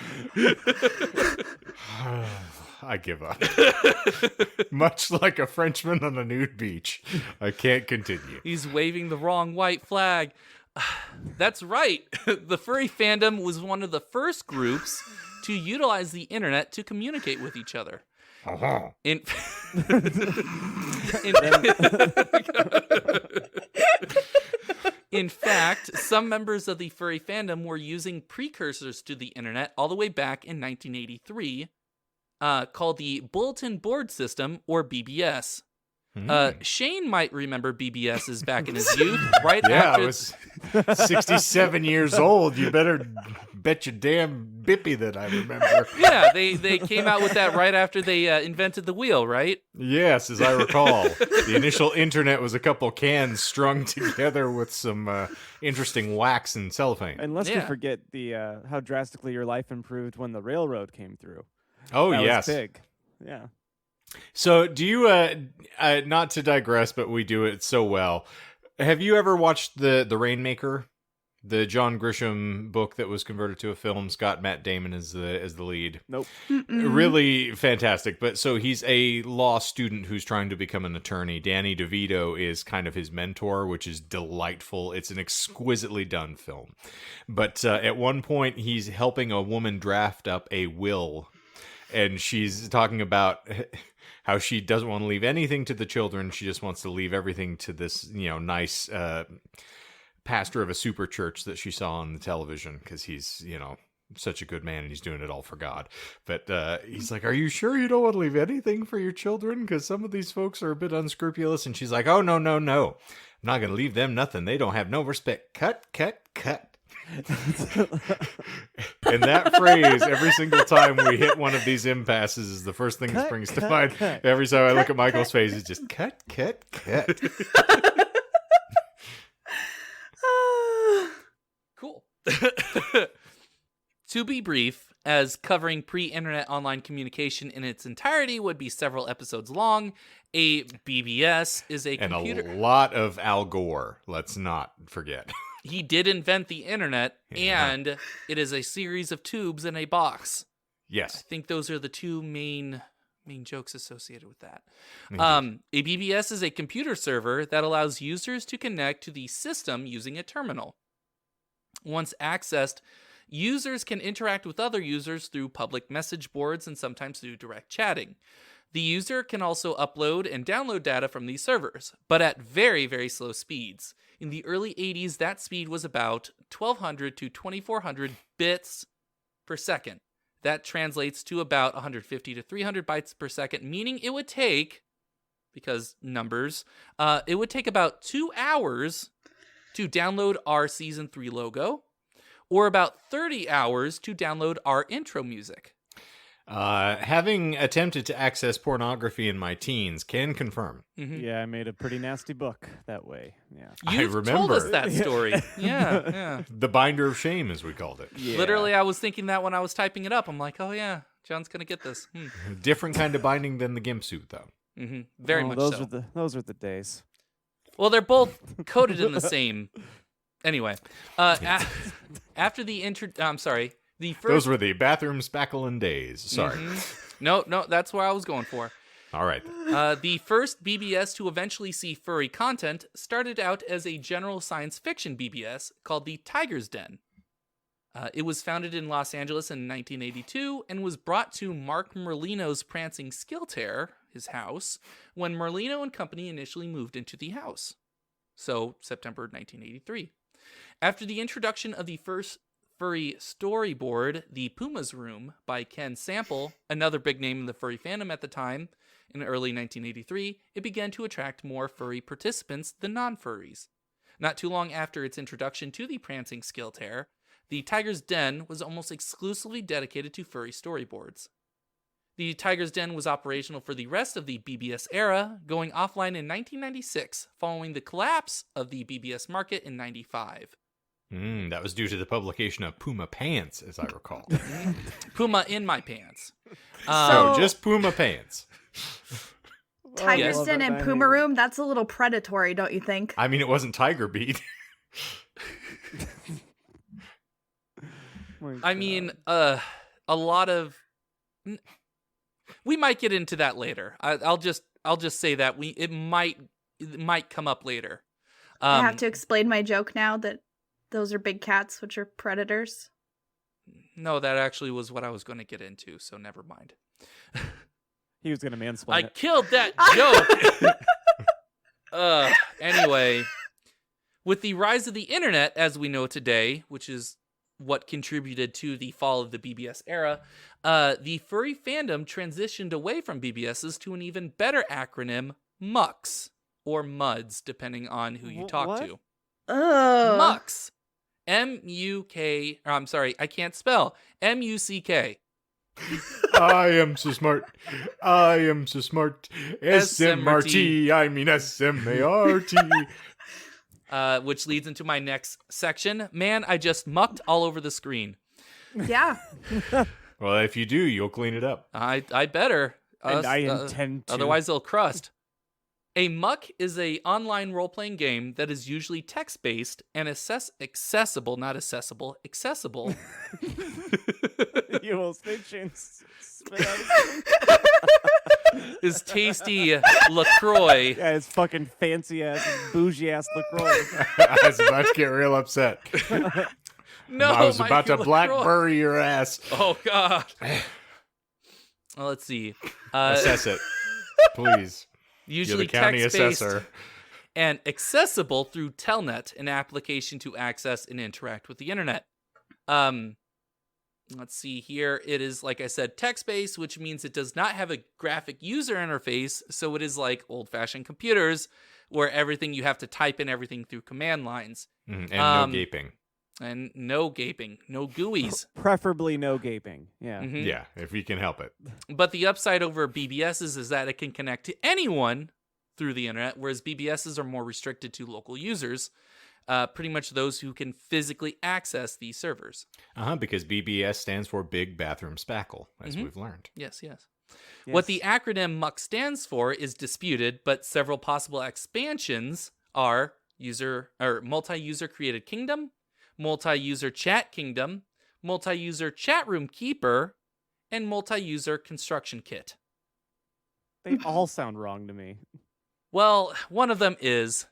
I give up. Much like a Frenchman on a nude beach, I can't continue. He's waving the wrong white flag. That's right. The furry fandom was one of the first groups to utilize the internet to communicate with each other. Uh-huh. In, in fact, some members of the furry fandom were using precursors to the internet all the way back in 1983, called the Bulletin Board System, or BBS. Shane might remember BBS's back in his youth, right after... I was 67 years old. You better bet your damn bippy that I remember. Yeah, they came out with that right after they invented the wheel, right? Yes, as I recall. The initial internet was a couple cans strung together with some interesting wax and cellophane. And lest we forget the how drastically your life improved when the railroad came through. Oh, that yes. was big. Yeah. So do you, not to digress, but we do it so well. Have you ever watched the Rainmaker, the John Grisham book that was converted to a film? Scott Matt Damon as the lead. Nope. Really fantastic. But so he's a law student who's trying to become an attorney. Danny DeVito is kind of his mentor, which is delightful. It's an exquisitely done film. But at one point, he's helping a woman draft up a will. And she's talking about how she doesn't want to leave anything to the children. She just wants to leave everything to this, nice pastor of a super church that she saw on the television because he's, such a good man and he's doing it all for God. But he's like, are you sure you don't want to leave anything for your children? Because some of these folks are a bit unscrupulous. And she's like, oh, no. I'm not going to leave them nothing. They don't have no respect. Cut. And that phrase, every single time we hit one of these impasses, is the first thing that springs to mind. Every time I look at Michael's face, it's just cut. Cool. To be brief, as covering pre-internet online communication in its entirety would be several episodes long, a BBS is a computer... And a lot of Al Gore, let's not forget. He did invent the internet, and it is a series of tubes in a box. Yes. I think those are the two main jokes associated with that. A BBS is a computer server that allows users to connect to the system using a terminal. Once accessed, users can interact with other users through public message boards and sometimes through direct chatting. The user can also upload and download data from these servers, but at very, very slow speeds. In the early 80s, that speed was about 1,200 to 2,400 bits per second. That translates to about 150 to 300 bytes per second, meaning it would take, because numbers, it would take about 2 hours to download our Season 3 logo, or about 30 hours to download our intro music. Having attempted to access pornography in my teens, can confirm. Mm-hmm. Yeah, I made a pretty nasty book that way. Yeah, I remember. Told us that story. yeah. The binder of shame, as we called it. Yeah. Literally, I was thinking that when I was typing it up. I'm like, oh yeah, John's gonna get this. Different kind of binding than the gimp suit, though. Mm-hmm. Very much those so. Those are the days. Well, they're both coated in the same. Anyway, after the I'm sorry. The first... Those were the bathroom spackling days. Sorry. Mm-hmm. No, that's where I was going for. All right. The first BBS to eventually see furry content started out as a general science fiction BBS called the Tiger's Den. It was founded in Los Angeles in 1982 and was brought to Mark Merlino's Prancing Skill Terror, his house, when Merlino and company initially moved into the house. So, September 1983. After the introduction of the first furry storyboard, The Puma's Room, by Ken Sample, another big name in the furry fandom at the time, in early 1983, it began to attract more furry participants than non-furries. Not too long after its introduction to the Prancing Skill Terror, the Tiger's Den was almost exclusively dedicated to furry storyboards. The Tiger's Den was operational for the rest of the BBS era, going offline in 1996, following the collapse of the BBS market in 95. That was due to the publication of Puma Pants, as I recall. Puma in my pants. So just Puma Pants. Tiger's Den and Puma Room, that's a little predatory, don't you think? I mean, it wasn't Tiger Beat. I mean, a lot of... we might get into that later. I'll just say that it might come up later. I have to explain my joke now that those are big cats, which are predators. No, that actually was what I was going to get into, so never mind. He was gonna mansplain I it. killed that joke. Anyway, with the rise of the internet as we know today, which is what contributed to the fall of the BBS era, the furry fandom transitioned away from BBSs to an even better acronym, MUCs, or MUDs, depending on who you talk to. Oh. MUCs. M-U-K, I'm sorry, I can't spell. M-U-C-K. I am so smart. I am so smart. S-M-R-T. I mean S-M-A-R-T. Which leads into my next section. Man, I just mucked all over the screen. Yeah. Well, if you do, you'll clean it up. I better. And I intend to. Otherwise, they'll crust. A muck is a online role-playing game that is usually text-based and accessible, not accessible, accessible. You will snitch and spit out is tasty LaCroix. Yeah, it's fucking fancy ass, bougie ass LaCroix. I was about to get real upset. No, I was about to LaCroix. blackberry your ass. Oh, God. Well, let's see. Assess it, please. Usually You're the county text-based assessor. and accessible through Telnet, an application to access and interact with the internet. Let's see here. It is, like I said, text-based, which means it does not have a graphic user interface, so it is like old-fashioned computers, where everything you have to type in everything through command lines. And no gaping. And no gaping, no GUIs. Preferably no gaping. Yeah. Mhm. Yeah, if you can help it. But the upside over BBSs is that it can connect to anyone through the internet, whereas BBSs are more restricted to local users, pretty much those who can physically access these servers. Because BBS stands for Big Bathroom Spackle, as we've learned. Yes. What the acronym MUC stands for is disputed, but several possible expansions are multi-user created kingdom, multi-user chat kingdom, multi-user chat room keeper, and multi-user construction kit. They all sound wrong to me. Well, one of them is.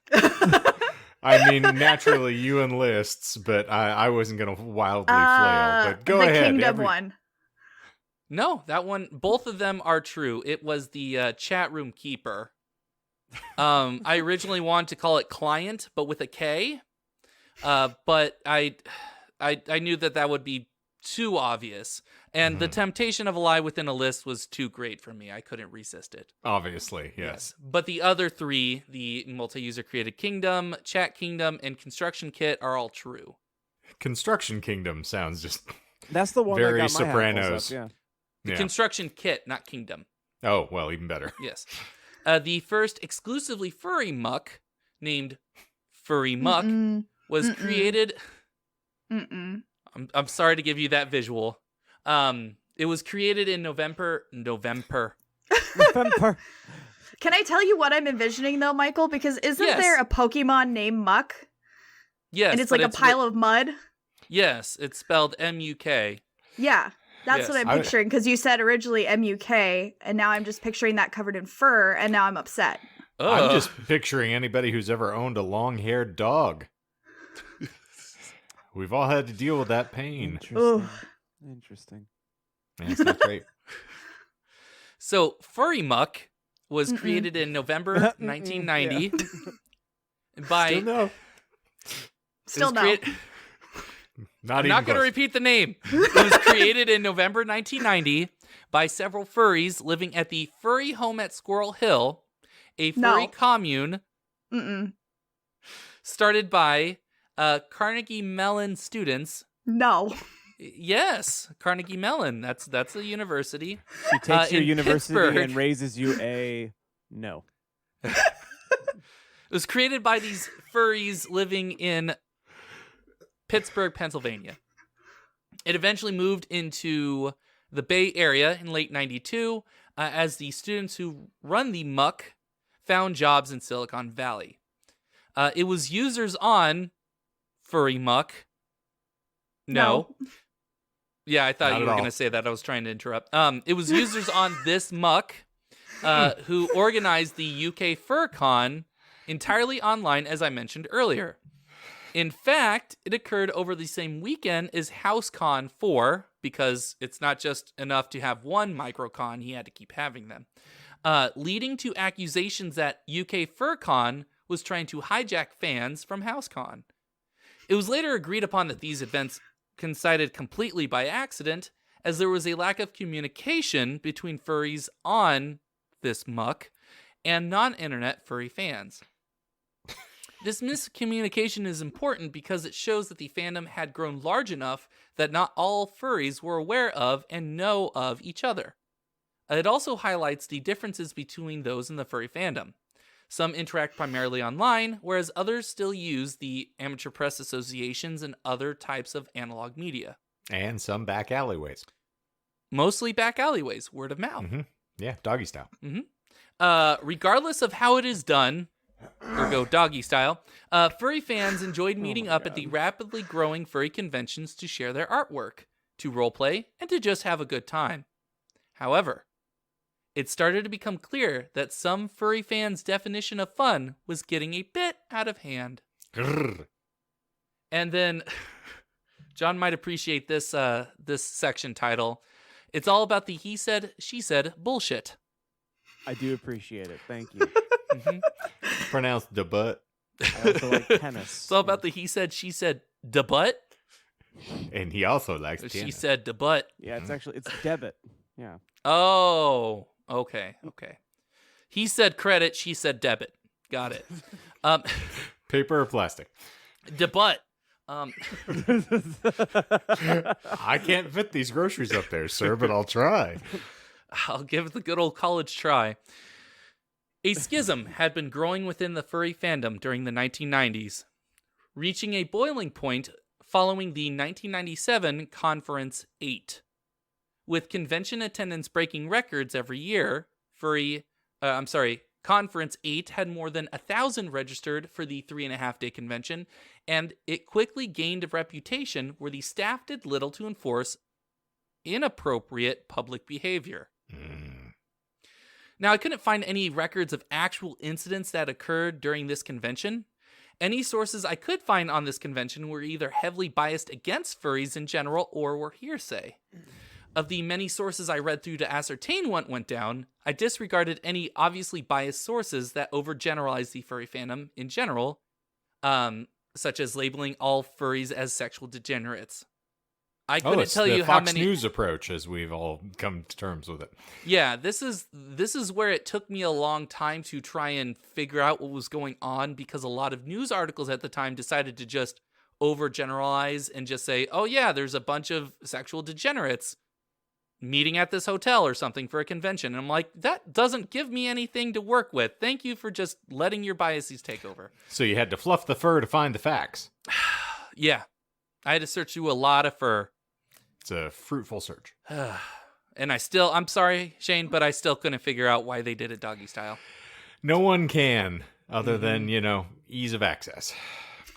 I mean, naturally, you enlists, but I wasn't going to wildly flail. But go the ahead. Kingdom one. No, that one, both of them are true. It was the chat room keeper. I originally wanted to call it client, but with a K. But I knew that would be too obvious, and the temptation of a lie within a list was too great for me. I couldn't resist it. Obviously, yes. But the other three, the multi-user created kingdom, chat kingdom, and construction kit, are all true. Construction Kingdom sounds just That's the one very that got my Sopranos. Up, Yeah. Construction kit, not kingdom. Oh, well, even better. Yes. The first exclusively furry muck, named Furry Muck, was created. I'm sorry to give you that visual. It was created in November. Can I tell you what I'm envisioning though, Michael? Because isn't Yes. there a Pokemon named Muck? Yes. And it's but like a pile of mud? Yes, it's spelled M-U-K. Yeah. That's Yes. what I'm picturing, because you said originally M-U-K, and now I'm just picturing that covered in fur, and now I'm upset. I'm just picturing anybody who's ever owned a long-haired dog. We've all had to deal with that pain. Interesting. Yeah, it's not great. So, Furry Muck was created in November 1990 by... Still no. Still no. Not I'm even not going to close. repeat the name. It was created in November 1990 by several furries living at the Furry Home at Squirrel Hill, a furry commune started by Carnegie Mellon students. No. Yes, Carnegie Mellon. That's a university. She takes your in university Pittsburgh. and raises you a no. It was created by these furries living in Pittsburgh, Pennsylvania. It eventually moved into the Bay Area in late 92 as the students who run the muck found jobs in Silicon Valley. It was users on Furry Muck. No. Yeah, I thought Not you at were all. going to say that. I was trying to interrupt. It was users on This Muck who organized the UK FurCon entirely online, as I mentioned earlier. In fact, it occurred over the same weekend as HouseCon 4, because it's not just enough to have one Microcon, he had to keep having them. Leading to accusations that UK FurCon was trying to hijack fans from HouseCon. It was later agreed upon that these events coincided completely by accident, as there was a lack of communication between furries on This Muck and non-internet furry fans. This miscommunication is important because it shows that the fandom had grown large enough that not all furries were aware of and know of each other. It also highlights the differences between those in the furry fandom. Some interact primarily online, whereas others still use the amateur press associations and other types of analog media. And some back alleyways. Mostly back alleyways, word of mouth. Mm-hmm. Yeah, doggy style. Regardless of how it is done, or go doggy style, furry fans enjoyed meeting up at the rapidly growing furry conventions to share their artwork, to roleplay, and to just have a good time. However, it started to become clear that some furry fans' definition of fun was getting a bit out of hand. Grrr. And then, John might appreciate this section title. It's all about the he said, she said bullshit. I do appreciate it. Thank you. Pronounced the butt. I also like tennis. It's all about the he said, she said da butt. And he also likes She tennis. said da butt. Yeah, it's debit. Yeah. Oh, okay. He said credit, she said debit. Got it. Paper or plastic? Da butt. I can't fit these groceries up there, sir, but I'll try. I'll give it the good old college try. A schism had been growing within the furry fandom during the 1990s, reaching a boiling point following the 1997 Conference 8. With convention attendance breaking records every year, Conference 8 had more than 1,000 registered for the 3.5-day convention, and it quickly gained a reputation where the staff did little to enforce inappropriate public behavior. Now, I couldn't find any records of actual incidents that occurred during this convention. Any sources I could find on this convention were either heavily biased against furries in general or were hearsay. Of the many sources I read through to ascertain what went down, I disregarded any obviously biased sources that overgeneralize the furry fandom in general, such as labeling all furries as sexual degenerates. I couldn't it's tell the you how Fox many News approach, as we've all come to terms with it. Yeah, this is where it took me a long time to try and figure out what was going on, because a lot of news articles at the time decided to just overgeneralize and just say, oh yeah, there's a bunch of sexual degenerates meeting at this hotel or something for a convention. And I'm like, that doesn't give me anything to work with. Thank you for just letting your biases take over. So you had to fluff the fur to find the facts. Yeah, I had to search through a lot of fur. It's a fruitful search. And I'm sorry, Shane, but I still couldn't figure out why they did it doggy style. No one can, other than, ease of access.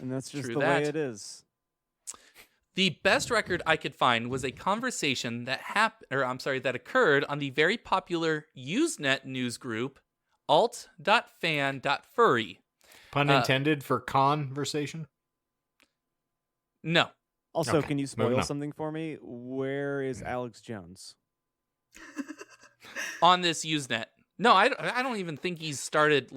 And that's just True the that. way it is. The best record I could find was a conversation that occurred on the very popular Usenet news group, alt.fan.furry. Pun intended for conversation? No. Also, Okay, can you moving spoil on. something for me? Where is Alex Jones? On this Usenet. No, I don't even think he's started,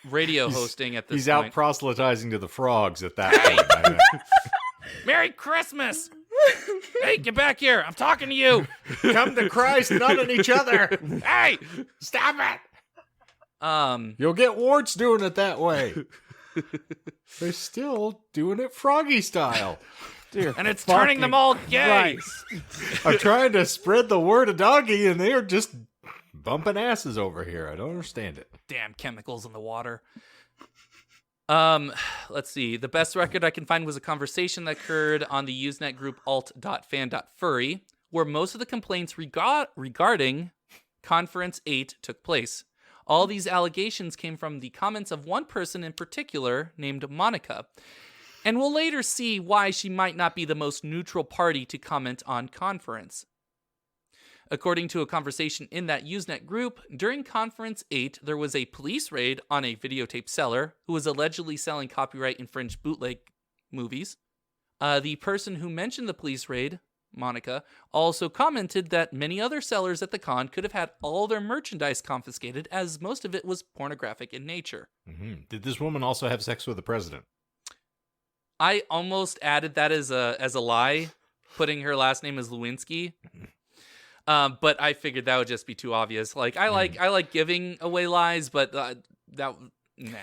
radio hosting at this He's point. out proselytizing to the frogs at that point. I think. Merry Christmas! Hey, get back here! I'm talking to you! Come to Christ, not at each other. Hey! Stop it. Um, You'll get warts doing it that way. They're still doing it froggy style. Dear and it's turning them all gay! Christ. I'm trying to spread the word of doggy, and they are just bumping asses over here. I don't understand it. Damn chemicals in the water. Let's see. The best record I can find was a conversation that occurred on the Usenet group alt.fan.furry, where most of the complaints regarding Conference 8 took place. All these allegations came from the comments of one person in particular named Monica. and we'll later see why she might not be the most neutral party to comment on conference. According to a conversation in that Usenet group, during Conference 8, there was a police raid on a videotape seller who was allegedly selling copyright-infringed bootleg movies. The person who mentioned the police raid, Monica, also commented that many other sellers at the con could have had all their merchandise confiscated, as most of it was pornographic in nature. Mm-hmm. Did this woman also have sex with the president? I almost added that as a lie, putting her last name as Lewinsky. But I figured that would just be too obvious. Like I like giving away lies, but nah.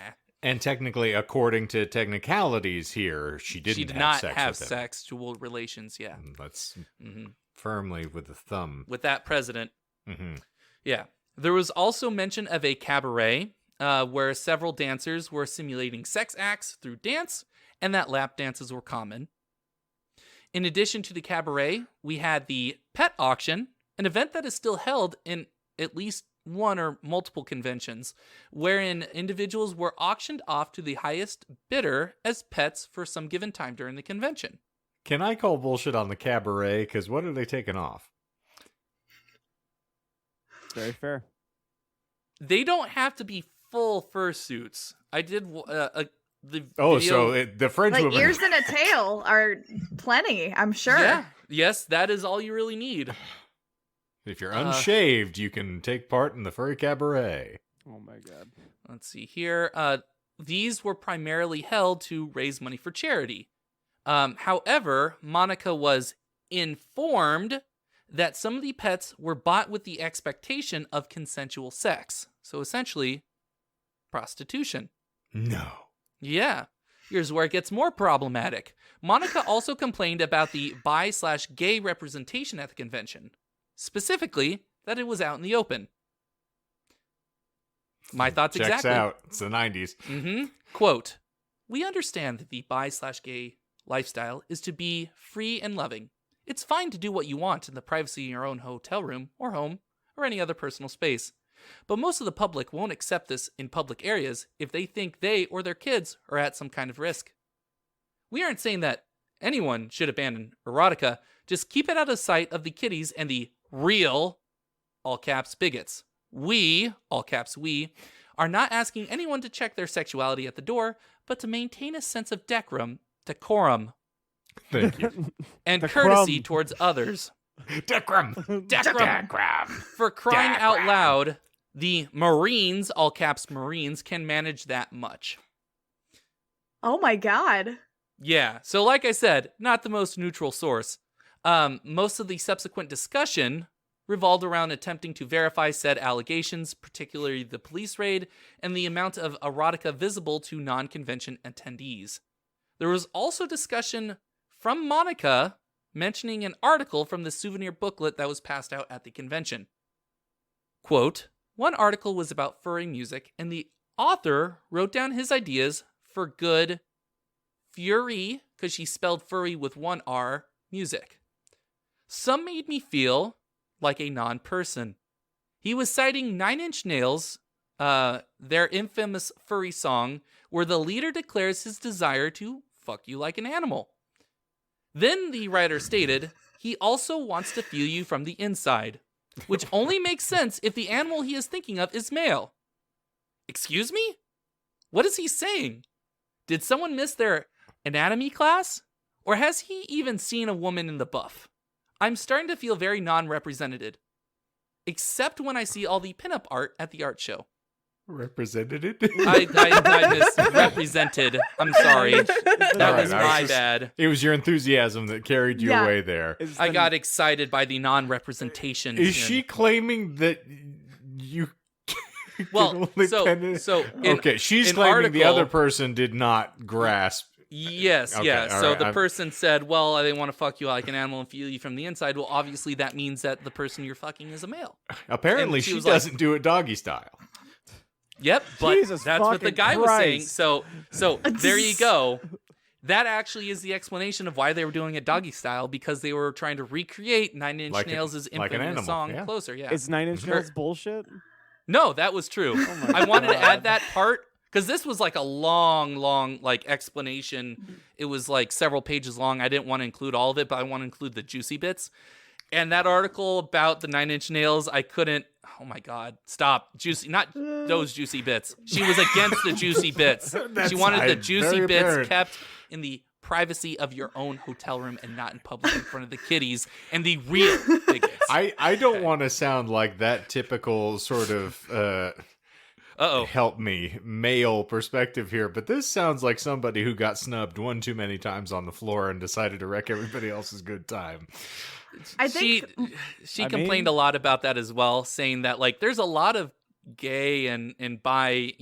And technically, according to technicalities here, she did not have have sex with him. sexual relations. Yeah, That's firmly with the thumb. with that president. Mm-hmm. Yeah, there was also mention of a cabaret where several dancers were simulating sex acts through dance, and that lap dances were common. In addition to the cabaret, we had the pet auction, an event that is still held in at least one or multiple conventions, wherein individuals were auctioned off to the highest bidder as pets for some given time during the convention. Can I call bullshit on the cabaret? Because what are they taking off? Very fair. They don't have to be full fursuits. I did the Oh, video. so the French Like woman. ears and a tail are plenty, I'm sure. Yeah, yes, that is all you really need. If you're unshaved, you can take part in the Furry Cabaret. Oh my god. Let's see here. These were primarily held to raise money for charity. However, Monica was informed that some of the pets were bought with the expectation of consensual sex. So essentially, prostitution. No. Yeah. Here's where it gets more problematic. Monica also complained about the bi/gay representation at the convention. Specifically, that it was out in the open. My thoughts Checks exactly. out. It's the 90s. Quote, "We understand that the bi/gay lifestyle is to be free and loving. It's fine to do what you want in the privacy of your own hotel room or home or any other personal space. But most of the public won't accept this in public areas if they think they or their kids are at some kind of risk. We aren't saying that anyone should abandon erotica. Just keep it out of sight of the kiddies and the real, all caps, bigots. We, all caps we, are not asking anyone to check their sexuality at the door, but to maintain a sense of decorum, Thank you. and Decorum. courtesy towards others. Decorum. For crying out loud, the Marines, all caps Marines, can manage that much." Oh my god. Yeah, so like I said, not the most neutral source. Most of the subsequent discussion revolved around attempting to verify said allegations, particularly the police raid, and the amount of erotica visible to non-convention attendees. There was also discussion from Monica mentioning an article from the souvenir booklet that was passed out at the convention. Quote, "One article was about furry music, and the author wrote down his ideas for good Fury, because she spelled furry with one R, music. Some made me feel like a non-person. He was citing Nine Inch Nails, their infamous furry song, where the leader declares his desire to fuck you like an animal. Then the writer stated, he also wants to feel you from the inside, which only makes sense if the animal he is thinking of is male. Excuse me? What is he saying? Did someone miss their anatomy class? Or has he even seen a woman in the buff? I'm starting to feel very non-represented. Except when I see all the pinup art at the art show. Represented? I misrepresented. I'm sorry. That was my bad. It was your enthusiasm that carried you away there. I got excited by the non-representation. Is she claiming that you... Well, okay, she's claiming the other person did not grasp. Yes, okay, yeah. So right, the person said, well, they want to fuck you like an animal and feel you from the inside. Well, obviously that means that the person you're fucking is a male. Apparently she doesn't do it doggy style. Yep, but Jesus that's what the guy was saying. Christ. So there you go. That actually is the explanation of why they were doing it doggy style, because they were trying to recreate Nine Inch Nails' infamous song Closer. Yeah. Is 9 Inch Nails bullshit? No, that was true. I wanted to add that part Because this was like a long like explanation. It was like several pages long. I didn't want to include all of it, but I want to include the juicy bits. And that article about the 9 Inch Nails, I couldn't. Oh my God! Stop, juicy. Not those juicy bits. She was against the juicy bits. She wanted the juicy bits kept in the privacy of your own hotel room and not in public in front of the kiddies and the real bigots. I don't want to sound like that typical sort of help me male perspective here, but this sounds like somebody who got snubbed one too many times on the floor and decided to wreck everybody else's good time. I think she complained a lot about that as well, saying that like there's a lot of gay and bi,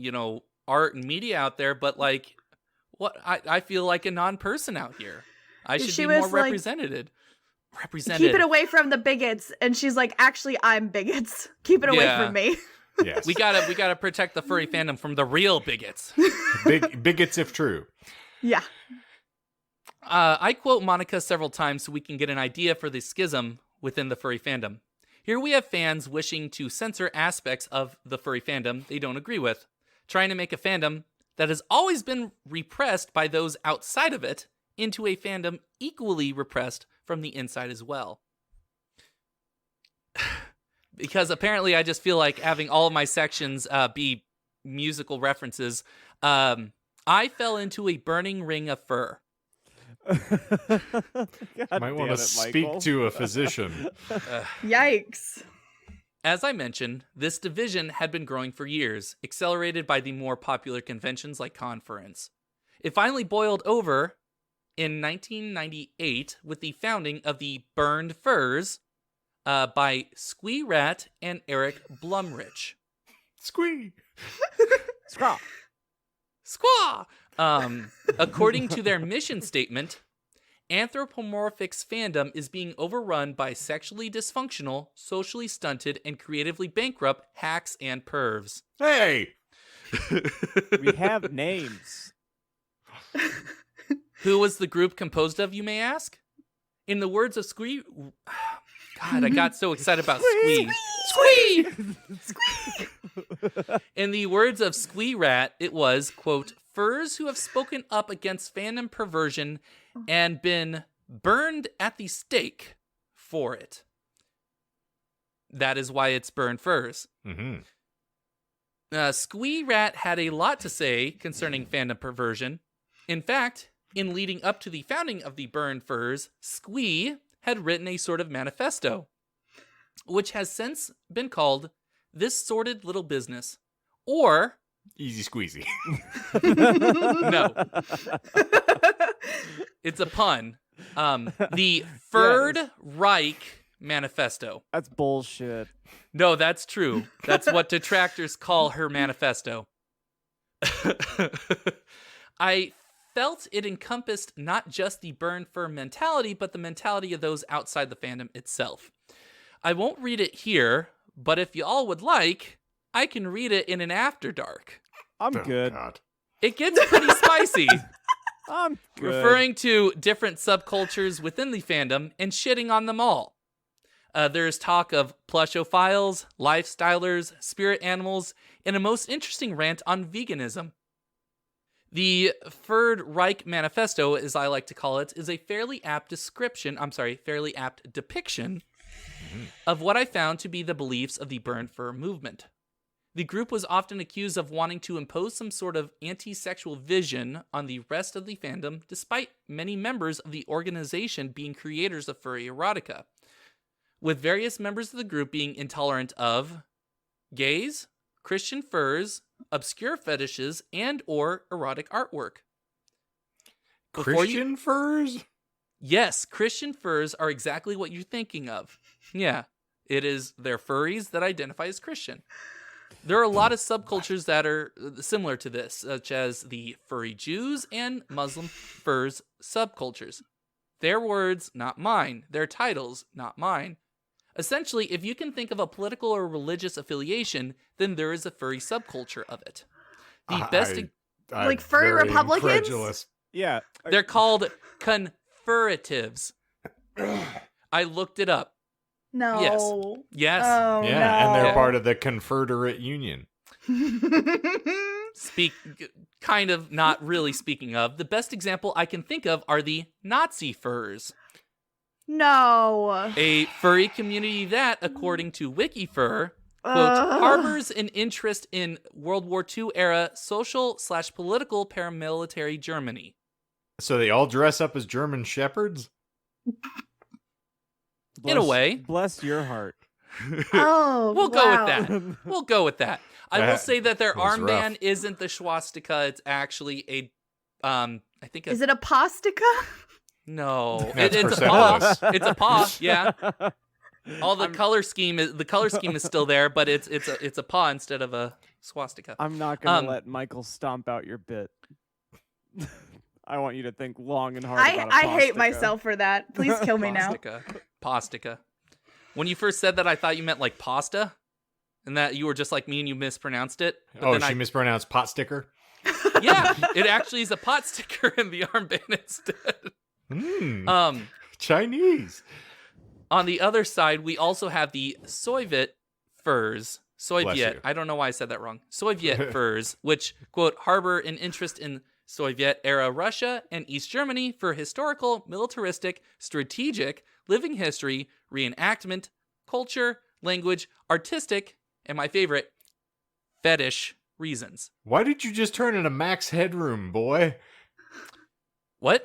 art and media out there, but like I feel like a non-person out here. I should be more represented. Keep it away from the bigots. And she's like, actually, I'm bigots. Keep it away from me. Yes. We gotta protect the furry fandom from the real bigots. Bigots if true. Yeah. I quote Monica several times so we can get an idea for the schism within the furry fandom. Here we have fans wishing to censor aspects of the furry fandom they don't agree with, trying to make a fandom that has always been repressed by those outside of it into a fandom equally repressed from the inside as well. Because apparently I just feel like having all of my sections be musical references. I fell into a burning ring of fur. Might want to speak to a physician. Yikes. As I mentioned, this division had been growing for years, accelerated by the more popular conventions like Conference. It finally boiled over in 1998 with the founding of the Burned Furs by Squee Rat and Eric Blumrich. Squee! Squaw! Squaw! According to their mission statement, Anthropomorphic's fandom is being overrun by sexually dysfunctional, socially stunted, and creatively bankrupt hacks and pervs. Hey! We have names. Who was the group composed of, you may ask? In the words of Squee... God, I got so excited about Squee. Squee! In the words of Squee Rat, it was, quote, furs who have spoken up against fandom perversion and been burned at the stake for it. That is why it's Burned Furs. Mm-hmm. Squee Rat had a lot to say concerning fandom perversion. In fact, in leading up to the founding of the Burned Furs, Squee had written a sort of manifesto, which has since been called This Sordid Little Business, or... Easy squeezy. No. It's a pun. The Furred Reich Manifesto. That's bullshit. No, that's true. That's what detractors call her manifesto. I felt it encompassed not just the burn fur mentality, but the mentality of those outside the fandom itself. I won't read it here, but if y'all would like, I can read it in an After Dark. I'm good. God. It gets pretty spicy. I'm good. Referring to different subcultures within the fandom and shitting on them all. There's talk of plushophiles, lifestylers, spirit animals, and a most interesting rant on veganism. The Furred Reich Manifesto, as I like to call it, is a fairly apt depiction of what I found to be the beliefs of the Burn Fur movement. The group was often accused of wanting to impose some sort of anti-sexual vision on the rest of the fandom, despite many members of the organization being creators of furry erotica, with various members of the group being intolerant of gays, Christian furs, obscure fetishes, and or erotic artwork. Christian furs? Yes, Christian furs are exactly what you're thinking of. Yeah, they're furries that identify as Christian. There are a lot of subcultures that are similar to this, such as the furry Jews and Muslim furs subcultures. Their words, not mine. Their titles, not mine. Essentially, if you can think of a political or religious affiliation, then there is a furry subculture of it. The best, I'm like furry very Republicans? incredulous. Yeah. they're called confuratives. I looked it up. No. Yes. Oh, Yeah, no. and they're part of the Confederate Union. Kind of not really speaking of, the best example I can think of are the Nazi furs. No. A furry community that, according to WikiFur, quote, harbors an interest in World War II era social/political paramilitary Germany. So they all dress up as German shepherds? In a way. Bless your heart. Oh, We'll go with wow. that. We'll go with that. I will say that their That was armband rough. isn't the swastika. It's actually a, I think Is it a pastica? no, That's it's a paw. Persepolis. It's a paw. Yeah. All the color scheme is still there, but it's a paw instead of a swastika. I'm not gonna let Michael stomp out your bit. I want you to think long and hard about a I hate pastica. myself for that. Please kill me now. Pastica. When you first said that, I thought you meant like pasta, and that you were just like me and you mispronounced it. But She mispronounced pot sticker? yeah, it actually is a pot sticker in the armband instead. Chinese. On the other side, we also have the Soviet furs. Bless Soviet. you. I don't know why I said that wrong. Soviet furs, which, quote, harbor an interest in Soviet-era Russia and East Germany for historical, militaristic, strategic, living history, reenactment, culture, language, artistic, and my favorite, fetish reasons. Why did you just turn into Max Headroom, boy? What?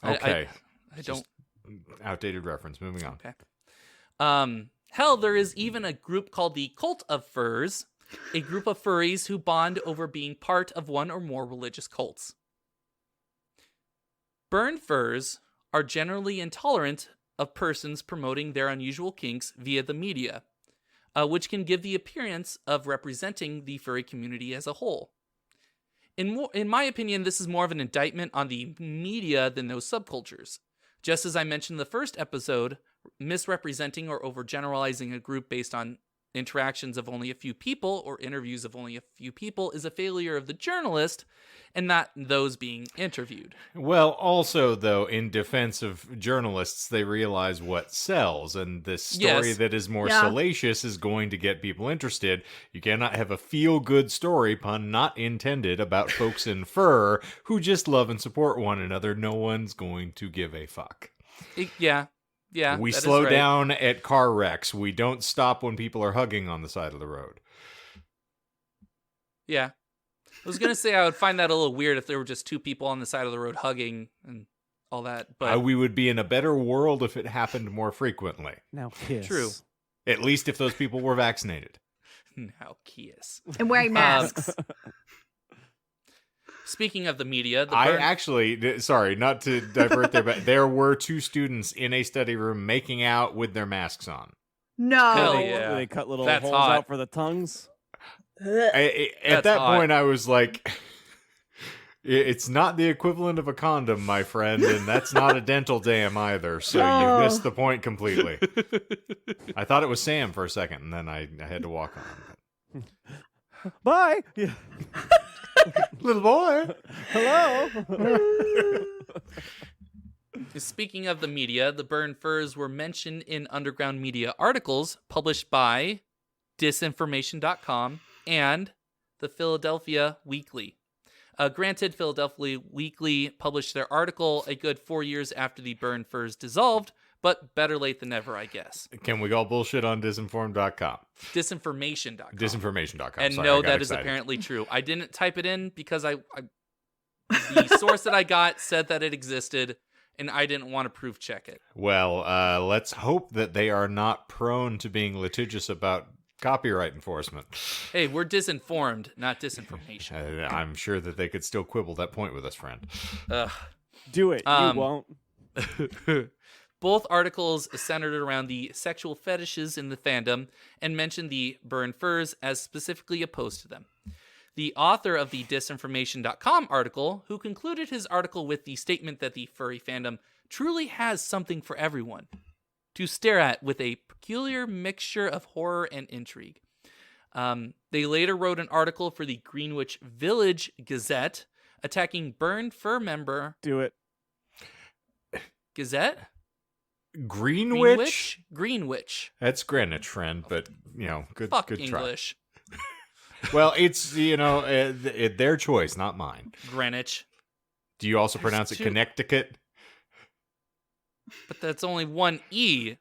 Okay. I don't... Outdated reference. Moving on. Okay. Hell, there is even a group called the Cult of Furs, a group of furries who bond over being part of one or more religious cults. Burn furs are generally intolerant of persons promoting their unusual kinks via the media, which can give the appearance of representing the furry community as a whole. In my opinion, this is more of an indictment on the media than those subcultures. Just as I mentioned in the first episode, misrepresenting or overgeneralizing a group based on interactions of only a few people or interviews of only a few people is a failure of the journalist and not those being interviewed. Well, also, though, in defense of journalists, they realize what sells, and this story Yes. that is more Yeah. salacious is going to get people interested. You cannot have a feel-good story, pun not intended, about folks in fur who just love and support one another. No one's going to give a fuck. Yeah, We that is slow right. down at car wrecks. We don't stop when people are hugging on the side of the road. Yeah. I was going to say I would find that a little weird if there were just two people on the side of the road hugging and all that, but We would be in a better world if it happened more frequently. Now kiss. True. At least if those people were vaccinated. now kiss. And wearing masks. Speaking of the media, the I burn- actually, sorry, not to divert there, but there were 2 students in a study room making out with their masks on. No. Hell yeah. Do they cut little That's holes hot. out for the tongues? At That's that hot. point, I was like, it's not the equivalent of a condom, my friend, and that's not a dental dam either, so No. you missed the point completely. I thought it was Sam for a second, and then I had to walk on. Bye. Yeah. Little boy! Hello. Speaking of the media, the burn furs were mentioned in underground media articles published by Disinformation.com and the Philadelphia Weekly. Granted, Philadelphia Weekly published their article a good 4 years after the burn furs dissolved, but better late than never, I guess. Can we all bullshit on disinformed.com? Disinformation.com. Disinformation.com. And Sorry, no, I got that is excited. apparently true. I didn't type it in because the source that I got said that it existed, and I didn't want to proof check it. Well, let's hope that they are not prone to being litigious about copyright enforcement. Hey, we're disinformed, not disinformation. I'm sure that they could still quibble that point with us, friend. Ugh. Do it. You won't. Both articles centered around the sexual fetishes in the fandom and mentioned the burn furs as specifically opposed to them. The author of the Disinformation.com article, who concluded his article with the statement that the furry fandom truly has something for everyone to stare at with a peculiar mixture of horror and intrigue. They later wrote an article for the Greenwich Village Gazette attacking burn fur member Do it. Gazette? Greenwich? Greenwich. That's Greenwich, friend, but, good Fuck try. English. Well, it's, their choice, not mine. Greenwich. Do you also pronounce it two- Connecticut? But that's only one E.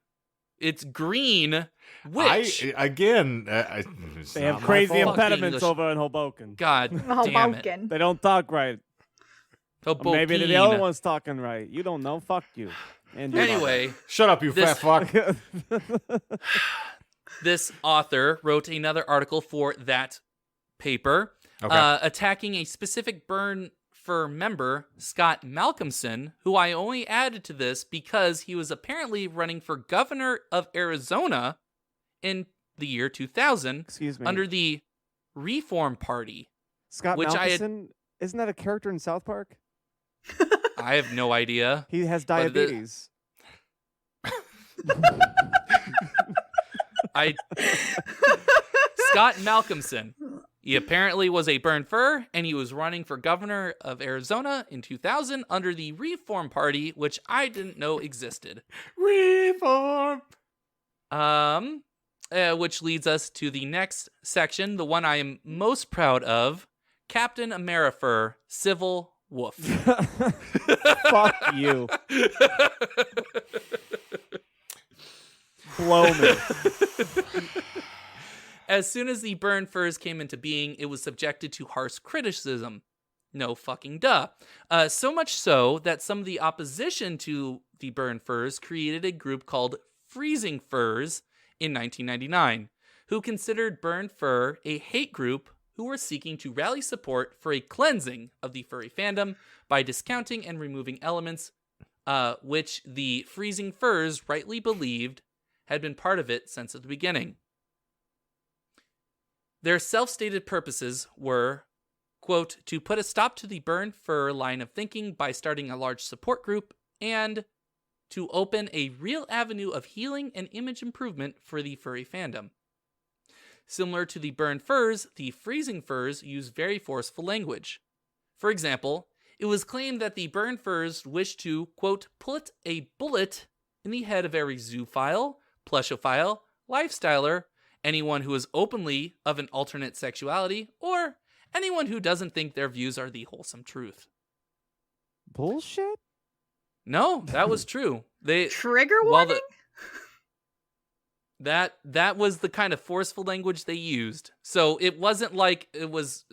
It's green. They Have crazy fault. impediments English. over in Hoboken. God damn it. Hoboken. They don't talk right. Or maybe the Hoboken. other one's talking right. You don't know. Fuck you. And your Anyway, Shut up, you This- fat fuck. mother. this author wrote another article for that paper Okay. attacking a specific burn fur member, Scott Malcolmson, who I only added to this because he was apparently running for governor of Arizona in the year 2000 Excuse me. under the Reform Party. Scott which I had- Malcolmson, isn't that a character in South Park? I have no idea. He has But the- diabetes. Scott Malcolmson. He apparently was a burn fur, and he was running for governor of Arizona in 2000 under the Reform Party, which I didn't know existed. Reform. Which leads us to the next section, the one I am most proud of, Captain Amerifur, Civil Woof. Fuck you. Blow me. As soon as the burn furs came into being, it was subjected to harsh criticism. No fucking duh. So much so that some of the opposition to the burn furs created a group called Freezing Furs in 1999, who considered burn fur a hate group who were seeking to rally support for a cleansing of the furry fandom by discounting and removing elements which the Freezing Furs rightly believed had been part of it since the beginning. Their self-stated purposes were, quote, to put a stop to the burn fur line of thinking by starting a large support group, and to open a real avenue of healing and image improvement for the furry fandom. Similar to the burn furs, the Freezing Furs use very forceful language. For example, it was claimed that the burn furs wished to, quote, put a bullet in the head of every zoophile, plushophile, lifestyler, anyone who is openly of an alternate sexuality, or anyone who doesn't think their views are the wholesome truth. Bullshit? No, that was true. They Trigger while warning? that was the kind of forceful language they used. So it wasn't like it was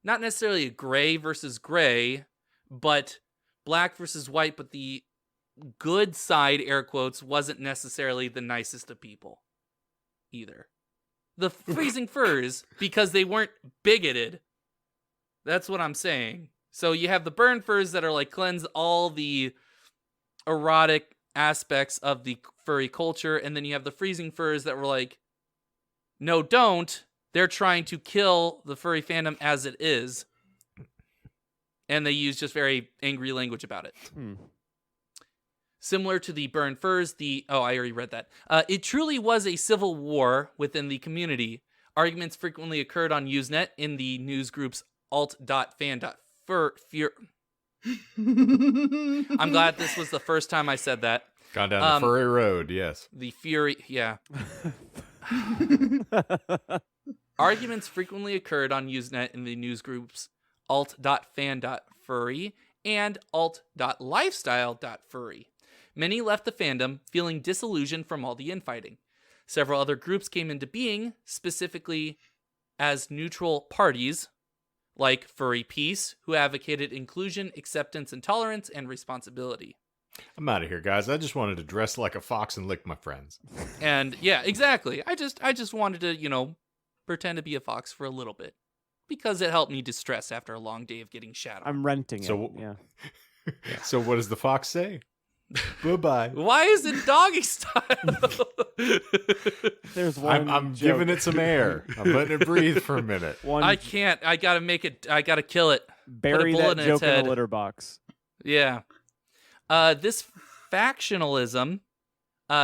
not necessarily a gray versus gray, but black versus white, but the good side, air quotes, wasn't necessarily the nicest of people either. The Freezing Furs, because they weren't bigoted. That's what I'm saying. So you have the burn furs that are like cleanse all the erotic aspects of the furry culture, and then you have the Freezing Furs that were like, no, don't. They're trying to kill the furry fandom as it is. And they use just very angry language about it. Similar to the burn furs, I already read that. It truly was a civil war within the community. Arguments frequently occurred on Usenet in the news groups alt.fan.fur. I'm glad this was the first time I said that. Gone down the furry road, yes. The Fury, yeah. Arguments frequently occurred on Usenet in the news groups alt.fan.furry and alt.lifestyle.furry. Many left the fandom feeling disillusioned from all the infighting. Several other groups came into being, specifically as neutral parties, like Furry Peace, who advocated inclusion, acceptance, and tolerance, and responsibility. I'm out of here, guys. I just wanted to dress like a fox and lick my friends. And yeah, exactly. I just wanted to, pretend to be a fox for a little bit. Because it helped me distress after a long day of getting shat on. I'm renting So- it. Yeah. So what does the fox say? Bye-bye. Why is it doggy style? There's one. I'm joke. giving it some air. I'm letting it breathe for a minute. One. I can't. I gotta kill it. bury bullet that in its joke in head. the litter box. Yeah. This factionalism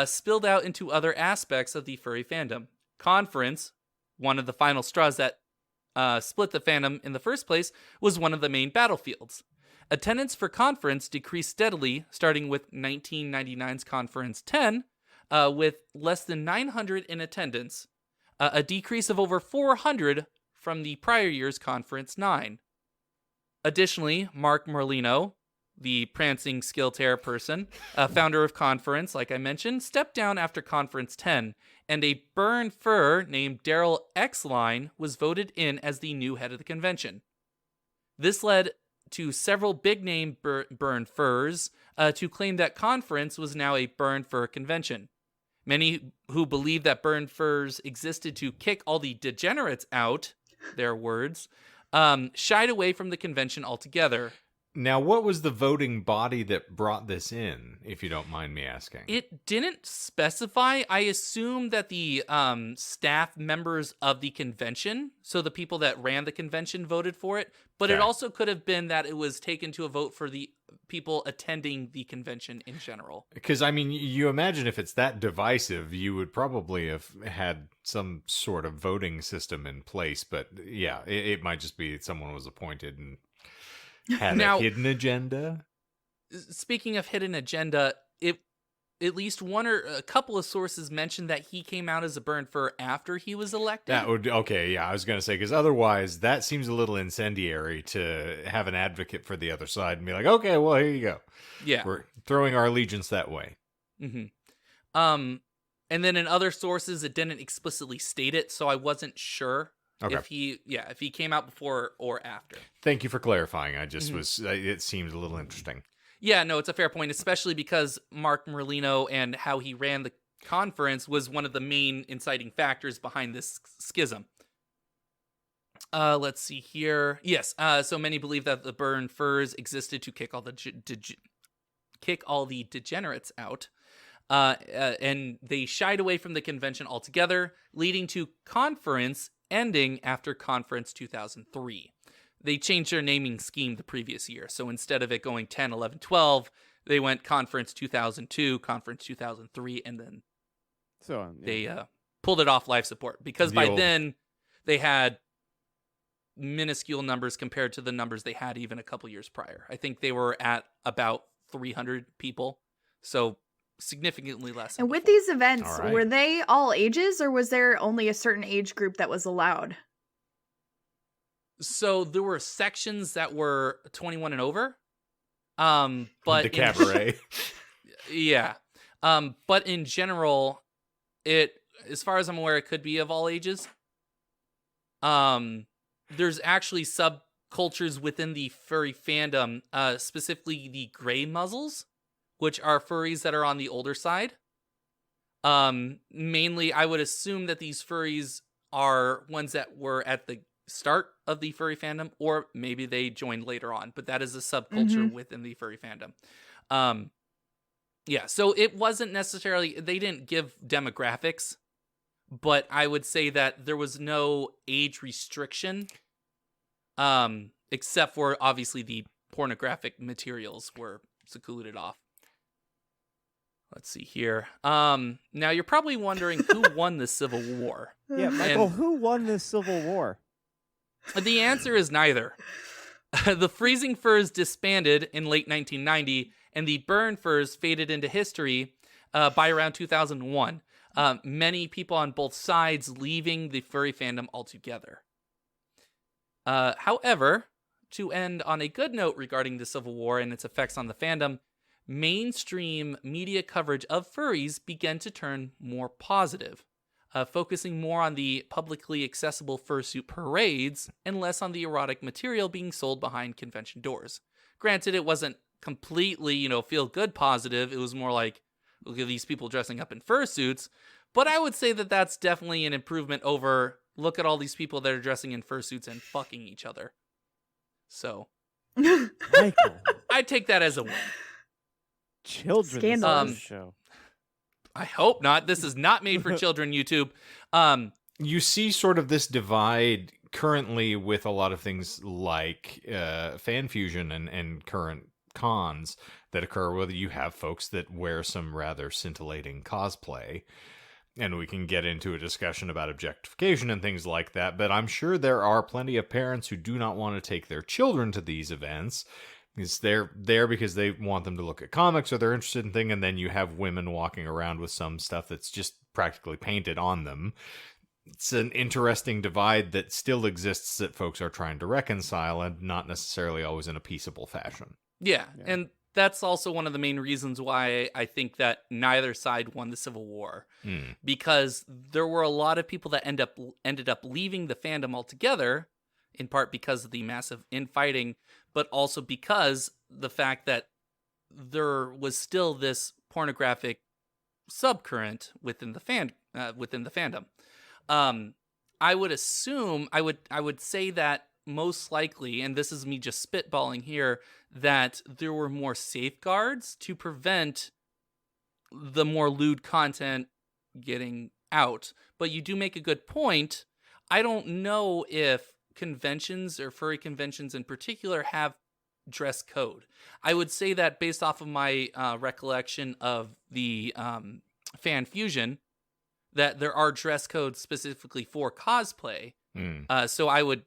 spilled out into other aspects of the furry fandom. Conference, one of the final straws that split the fandom in the first place, was one of the main battlefields. Attendance for Conference decreased steadily, starting with 1999's Conference 10, with less than 900 in attendance, a decrease of over 400 from the prior year's Conference 9. Additionally, Mark Merlino, the prancing skill tear person, founder of Conference, like I mentioned, stepped down after Conference 10, and a burn fur named Daryl Exline was voted in as the new head of the convention. This led to several big-name burn furs to claim that Conference was now a burn fur convention. Many who believe that burn furs existed to kick all the degenerates out, their words, shied away from the convention altogether. Now, what was the voting body that brought this in, if you don't mind me asking? It didn't specify. I assume that the staff members of the convention, so the people that ran the convention, voted for it. But it also could have been that it was taken to a vote for the people attending the convention in general. Because, I mean, you imagine if it's that divisive, you would probably have had some sort of voting system in place. But yeah, it might just be someone was appointed and had a hidden agenda. Speaking of hidden agenda, at least one or a couple of sources mentioned that he came out as a burn fur after he was elected. That would, okay, yeah, I was going to say, because otherwise that seems a little incendiary to have an advocate for the other side and be like, okay, well, here you go. Yeah. We're throwing our allegiance that way. Mm-hmm. And then in other sources, it didn't explicitly state it, so I wasn't sure if he came out before or after. Thank you for clarifying. I just it seemed a little interesting. Yeah, no, it's a fair point, especially because Mark Merlino and how he ran the conference was one of the main inciting factors behind this schism. Let's see here. Yes, so many believe that the burn furs existed to kick all the degenerates out, and they shied away from the convention altogether, leading to Conference ending after Conference 2003. They changed their naming scheme the previous year. So instead of it going 10, 11, 12, they went Conference 2002, Conference 2003, and then they pulled it off life support. Because by then, they had minuscule numbers compared to the numbers they had even a couple years prior. I think they were at about 300 people. So significantly less. And with these events, were they all ages, or was there only a certain age group that was allowed? So there were sections that were 21 and over. But the cabaret. Yeah. But in general, as far as I'm aware, it could be of all ages. There's actually subcultures within the furry fandom, specifically the gray muzzles, which are furries that are on the older side. Mainly, I would assume that these furries are ones that were at the start of the furry fandom, or maybe they joined later on, but that is a subculture within the furry fandom. Yeah, so it wasn't necessarily, they didn't give demographics, but I would say that there was no age restriction, except for obviously the pornographic materials were secluded off. Let's see here. Now you're probably wondering who won the Civil War. Yeah, Michael, who won this Civil War? The answer is neither. The Freezing Furs disbanded in late 1990, and the Burn Furs faded into history by around 2001. Many people on both sides leaving the furry fandom altogether. However, to end on a good note regarding the Civil War and its effects on the fandom, mainstream media coverage of furries began to turn more positive, focusing more on the publicly accessible fursuit parades and less on the erotic material being sold behind convention doors. Granted, it wasn't completely, feel-good positive. It was more like, look at these people dressing up in fursuits. But I would say that that's definitely an improvement over, look at all these people that are dressing in fursuits and fucking each other. So, Michael, I'd take that as a win. Children's Scandalous. show. I hope not. This is not made for children, YouTube. You see sort of this divide currently with a lot of things like fan fusion and current cons that occur, whether you have folks that wear some rather scintillating cosplay, and we can get into a discussion about objectification and things like that, but I'm sure there are plenty of parents who do not want to take their children to these events. They're there because they want them to look at comics or they're interested in things, and then you have women walking around with some stuff that's just practically painted on them. it's an interesting divide that still exists that folks are trying to reconcile, and not necessarily always in a peaceable fashion. Yeah, and that's also one of the main reasons why I think that neither side won the Civil War, because there were a lot of people that ended up leaving the fandom altogether, in part because of the massive infighting, but also because the fact that there was still this pornographic subcurrent within the fandom. I would assume, I would say that most likely, and this is me just spitballing here, that there were more safeguards to prevent the more lewd content getting out. But you do make a good point. I don't know if conventions, or furry conventions in particular, have dress code. I would say that based off of my recollection of the Fan Fusion, that there are dress codes specifically for cosplay. So I would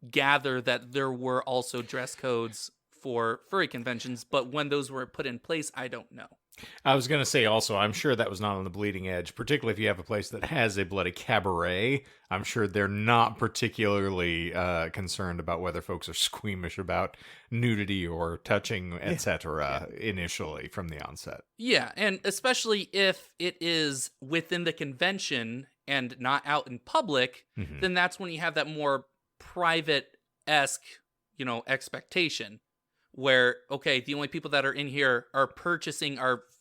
gather that there were also dress codes for furry conventions, but when those were put in place, I don't know. I was going to say also, I'm sure that was not on the bleeding edge, particularly if you have a place that has a bloody cabaret. I'm sure they're not particularly concerned about whether folks are squeamish about nudity or touching, etc. Initially from the onset. Yeah, and especially if it is within the convention and not out in public, then that's when you have that more private-esque, expectation. Where, okay, the only people that are in here are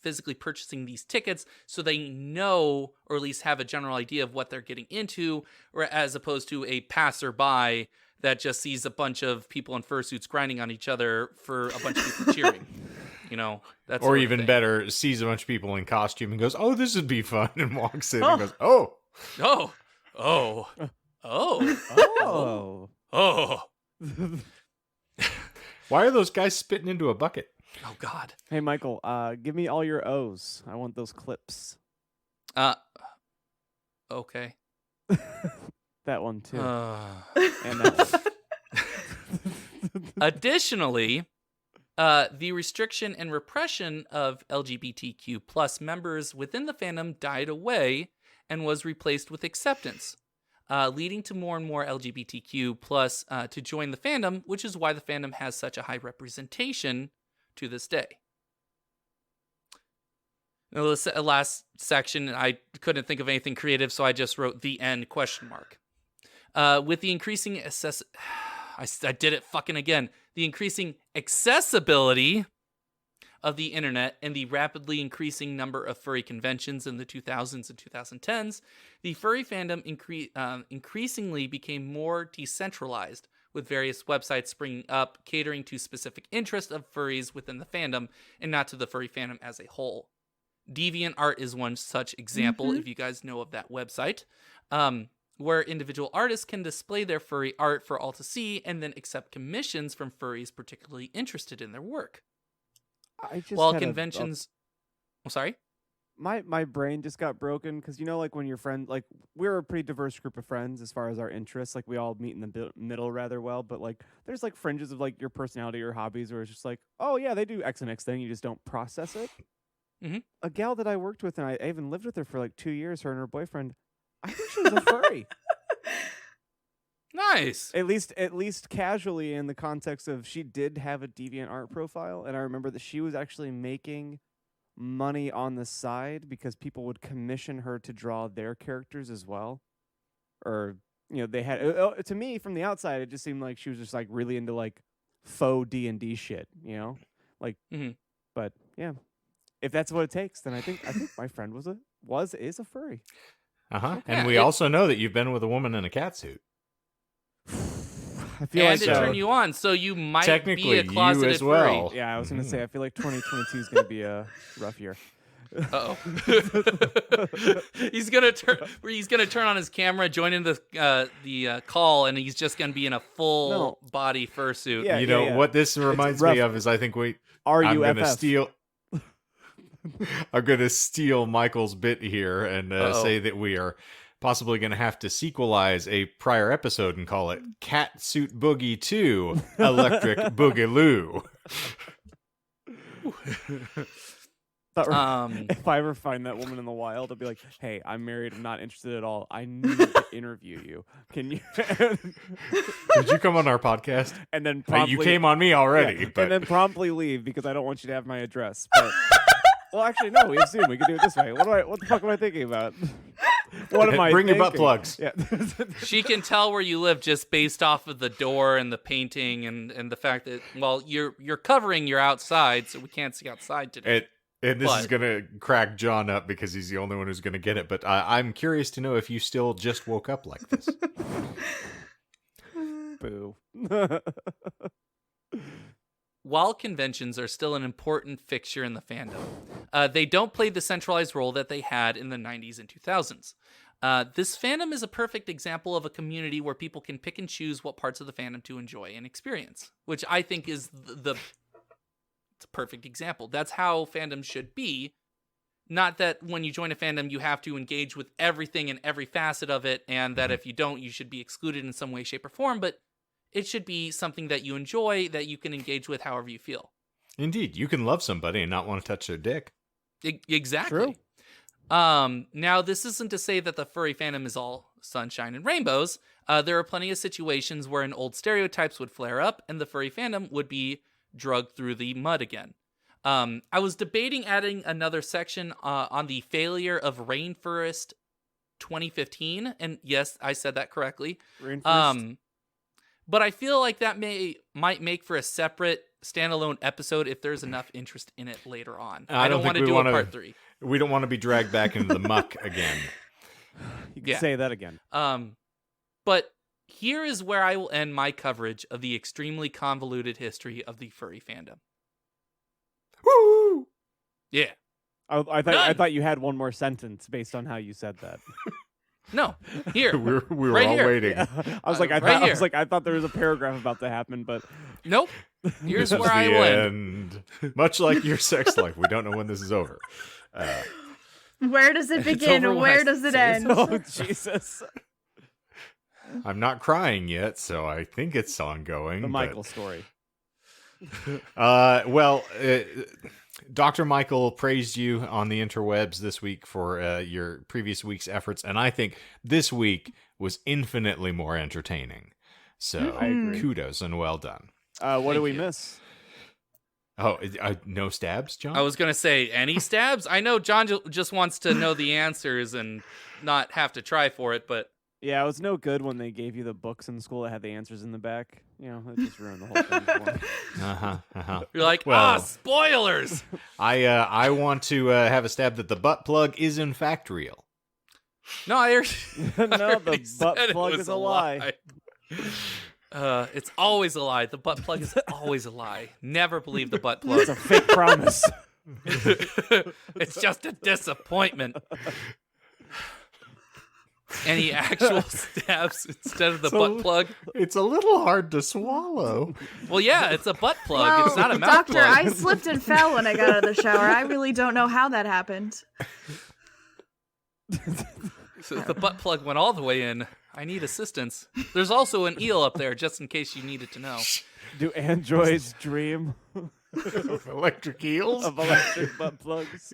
physically purchasing these tickets, so they know, or at least have a general idea of what they're getting into, or as opposed to a passerby that just sees a bunch of people in fursuits grinding on each other for a bunch of people cheering. That's or even better, sees a bunch of people in costume and goes, "Oh, this would be fun," and walks in and goes, "Oh." Why are those guys spitting into a bucket? Oh, God. Hey, Michael, give me all your O's. I want those clips. Okay. That one, too. And that one. Additionally, the restriction and repression of LGBTQ plus members within the fandom died away and was replaced with acceptance, leading to more and more LGBTQ plus to join the fandom, which is why the fandom has such a high representation to this day. Now, the last section, I couldn't think of anything creative, so I just wrote "the end?" ? With the increasing I did it fucking again. The increasing accessibility of the internet and the rapidly increasing number of furry conventions in the 2000s and 2010s, the furry fandom increasingly became more decentralized, with various websites springing up, catering to specific interests of furries within the fandom and not to the furry fandom as a whole. DeviantArt is one such example, if you guys know of that website, where individual artists can display their furry art for all to see and then accept commissions from furries particularly interested in their work. While conventions... I'm sorry? My brain just got broken because, when your friend, we're a pretty diverse group of friends as far as our interests. We all meet in the middle rather well, but there's fringes of your personality or hobbies where it's just oh yeah, they do X and X thing, you just don't process it. A gal that I worked with, and I even lived with her for 2 years, her and her boyfriend, I think she was a furry. Nice. At least casually, in the context of she did have a DeviantArt profile, and I remember that she was actually making money on the side because people would commission her to draw their characters as well. Or, they had to me from the outside, it just seemed like she was just really into faux D&D shit, But yeah, if that's what it takes, then I think my friend is a furry. And we also know that you've been with a woman in a catsuit. I feel and to turn you on, so you might technically be a closeted you as well. furry. Yeah, I was going to say, I feel like 2022 is going to be a rough year. Uh-oh. He's gonna turn on his camera, join in the call, and he's just gonna be in a full body fursuit. Yeah, what this reminds me of is I think I'm gonna steal Michael's bit here and say that we are possibly going to have to sequelize a prior episode and call it Cat Suit Boogie 2 Electric Boogaloo. If I ever find that woman in the wild, I'll be like, "Hey, I'm married. I'm not interested at all. I need to interview you. Can you?" Did you come on our podcast? And then You came on me already. yeah, but... and then promptly leave because I don't want you to have my address. But well, actually, no. We assume we can do it this way. What the fuck am I thinking about? What am I Bring thinking? your butt plugs. Yeah. She can tell where you live just based off of the door and the painting and the fact that, well, you're covering your outside, so we can't see outside today. And this is going to crack John up because he's the only one who's going to get it. But I'm curious to know if you still just woke up like this. Boo. While conventions are still an important fixture in the fandom, they don't play the centralized role that they had in the 90s and 2000s. This fandom is a perfect example of a community where people can pick and choose what parts of the fandom to enjoy and experience, which I think is it's a perfect example. That's how fandom should be. Not that when you join a fandom, you have to engage with everything and every facet of it, and that if you don't, you should be excluded in some way, shape, or form, but it should be something that you enjoy, that you can engage with however you feel. Indeed. You can love somebody and not want to touch their dick. Exactly. True. Now, this isn't to say that the furry fandom is all sunshine and rainbows. There are plenty of situations where old stereotypes would flare up, and the furry fandom would be drugged through the mud again. I was debating adding another section on the failure of Rainforest 2015, and yes, I said that correctly. Rainforest? But I feel like that might make for a separate standalone episode if there's enough interest in it later on. I don't want to do a part 3. We don't want to be dragged back into the muck again. You can say that again. But here is where I will end my coverage of the extremely convoluted history of the furry fandom. Woo! Yeah. I thought you had one more sentence based on how you said that. No, here. we were right all here. waiting. Yeah. I thought there was a paragraph about to happen, but nope. Here's This is where I the will end. Much like your sex life, we don't know when this is over. Where does it begin? over when Where I does it say end? oh Jesus, I'm not crying yet, so I think it's ongoing. the Michael story. Dr. Michael praised you on the interwebs this week for your previous week's efforts, and I think this week was infinitely more entertaining. So I agree. kudos and well done. What do we you. miss? Oh, no stabs, John? I was going to say, any stabs? I know John just wants to know the answers and not have to try for it, but... Yeah, it was no good when they gave you the books in school that had the answers in the back. You know, it just ruined the whole thing for me. You're like, Well- spoilers! I want to have a stab that the butt plug is in fact real. No, I already, No, the butt said it plug was is a lie. It's always a lie. The butt plug is always a lie. Never believe the butt plug. It's a fake promise. It's just a disappointment. Any actual stabs instead of the butt plug? It's a little hard to swallow. Well, yeah, it's a butt plug. Well, it's not a mouth doctor, plug. I slipped and fell when I got out of the shower. I really don't know how that happened. So the butt plug went all the way in. I need assistance. There's also an eel up there, just in case you needed to know. Do androids dream Electric eels? of electric butt plugs?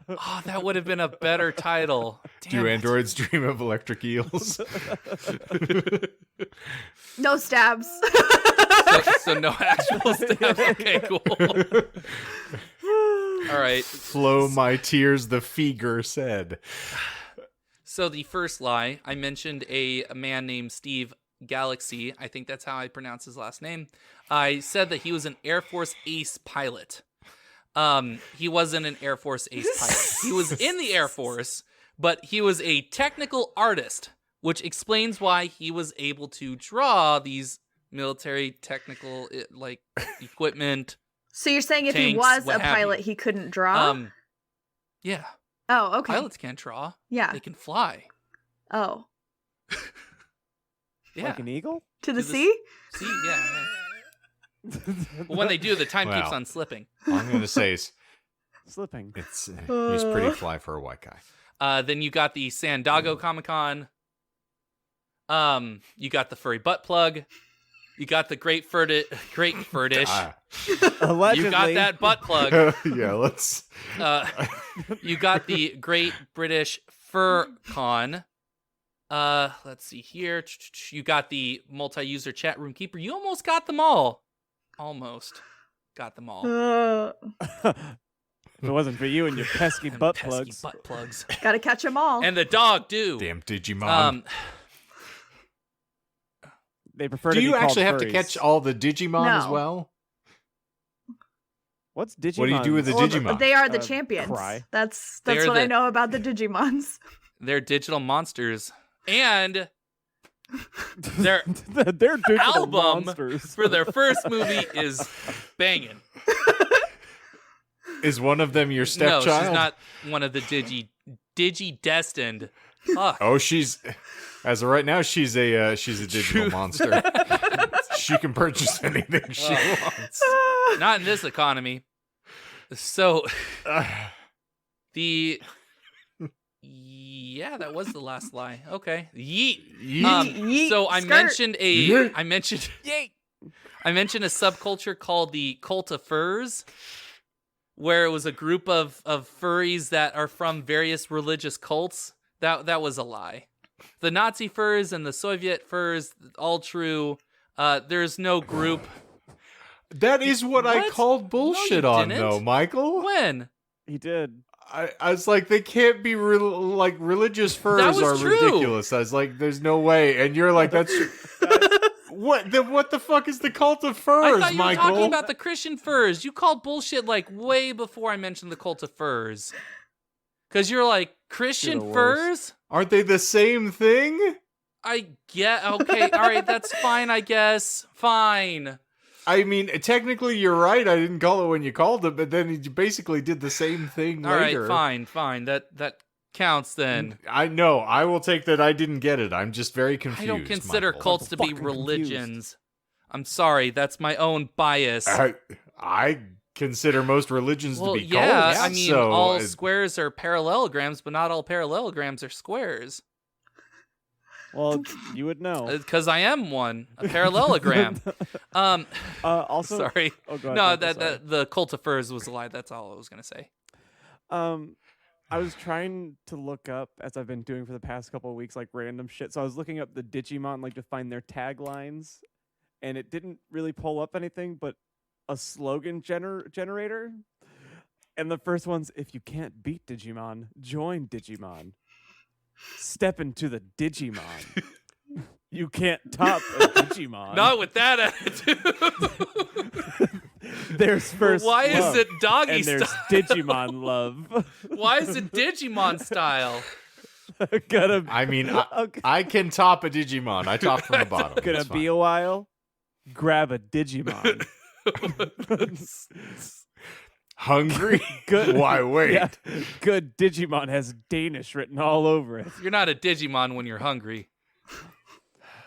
Oh, that would have been a better title. Damn Do it. androids dream of electric eels? No stabs. So no actual stabs. Okay, cool. All right. Flow my tears, the Feger said. So the first lie, I mentioned a man named Steve Galaxy. I think that's how I pronounce his last name. I said that he was an Air Force Ace pilot. He wasn't an Air Force Ace pilot. He was in the Air Force, but he was a technical artist, which explains why he was able to draw these military technical equipment. So you're saying if he Tanks, was what a have pilot, you. he couldn't draw? Yeah. Oh, okay. Pilots can't draw. Yeah. They can fly. Oh. Yeah. Like an eagle? To the To the sea? See, yeah. But when they do, the time keeps Wow. on slipping. All I'm going to say is Slipping. he's pretty fly for a white guy. Then you got the San Diego Comic-Con. You got the furry butt plug. You got the great Furdish. Allegedly. You got that butt plug. Yeah, let's. You got the Great British Furcon. Let's see here. You got the multi-user chat room keeper. You almost got them all. Almost got them all. If it wasn't for you and your pesky butt plugs. Butt plugs. Gotta catch them all. And the dog, too. Damn Digimon. They prefer Do to you be called actually have to furries. catch all the Digimon as No. well? What's Digimon? What do you do with the Well, Digimon? they are the champions. Cry. That's They're what I the- know about the Digimons. They're digital monsters. And their They're digital album monsters. for their first movie is banging. Is one of them your No, stepchild? she's not one of the Digi-destined. Fuck. Oh, as of right now, she's a digital monster. She can purchase anything she wants. Not in this economy. So, yeah, that was the last lie. Okay. Yeet. Yeet, So I skirt. mentioned Yeet. I mentioned a subculture called the Cultifers, where it was a group of furries that are from various religious cults. That was a lie. The Nazi furs and the Soviet furs, all true. There's no group. That is what I What? called No, bullshit you on, didn't. though, Michael. When? He did. I was like, they can't be religious furs was are true. ridiculous. I was like, there's no way. And you're like, that's what the fuck is the cult of I furs, thought you were Michael? talking about the Christian furs. You called bullshit like way before I mentioned the cult of furs. Because you're like, Christian You're the worst. furs? Aren't they the same thing? I get, okay, all right, that's fine, I guess. Fine. I mean, technically, you're right. I didn't call it when you called it, but then you basically did the same thing All later. right, fine. That counts then. I know. I will take that. I didn't get it. I'm just very confused. I don't consider Michael. cults to be fucking religions. I'm sorry, that's my own bias. I consider most religions Well, to be yeah, cults. I mean, so, all squares are parallelograms, but not all parallelograms are squares. Well, you would know. Because I am one, a parallelogram. Also, Sorry. Oh, go ahead, No, Michael, sorry. that the cult of furs was a lie. That's all I was gonna say. I was trying to look up, as I've been doing for the past couple of weeks, like random shit. So I was looking up the Digimon, like to find their taglines, and it didn't really pull up anything but a slogan generator. And the first one's, "If you can't beat Digimon, join Digimon. Step into the Digimon. You can't top a Digimon." Not with that attitude. There's first Why is love, it doggy and there's style? Digimon love. Why is it Digimon style? Gonna I mean, okay. I can top a Digimon. I top from the bottom. Gonna It's be fine. a while. Grab a Digimon. Hungry? Good. Why wait? Yeah, good Digimon has Danish written all over it. You're not a Digimon when you're hungry.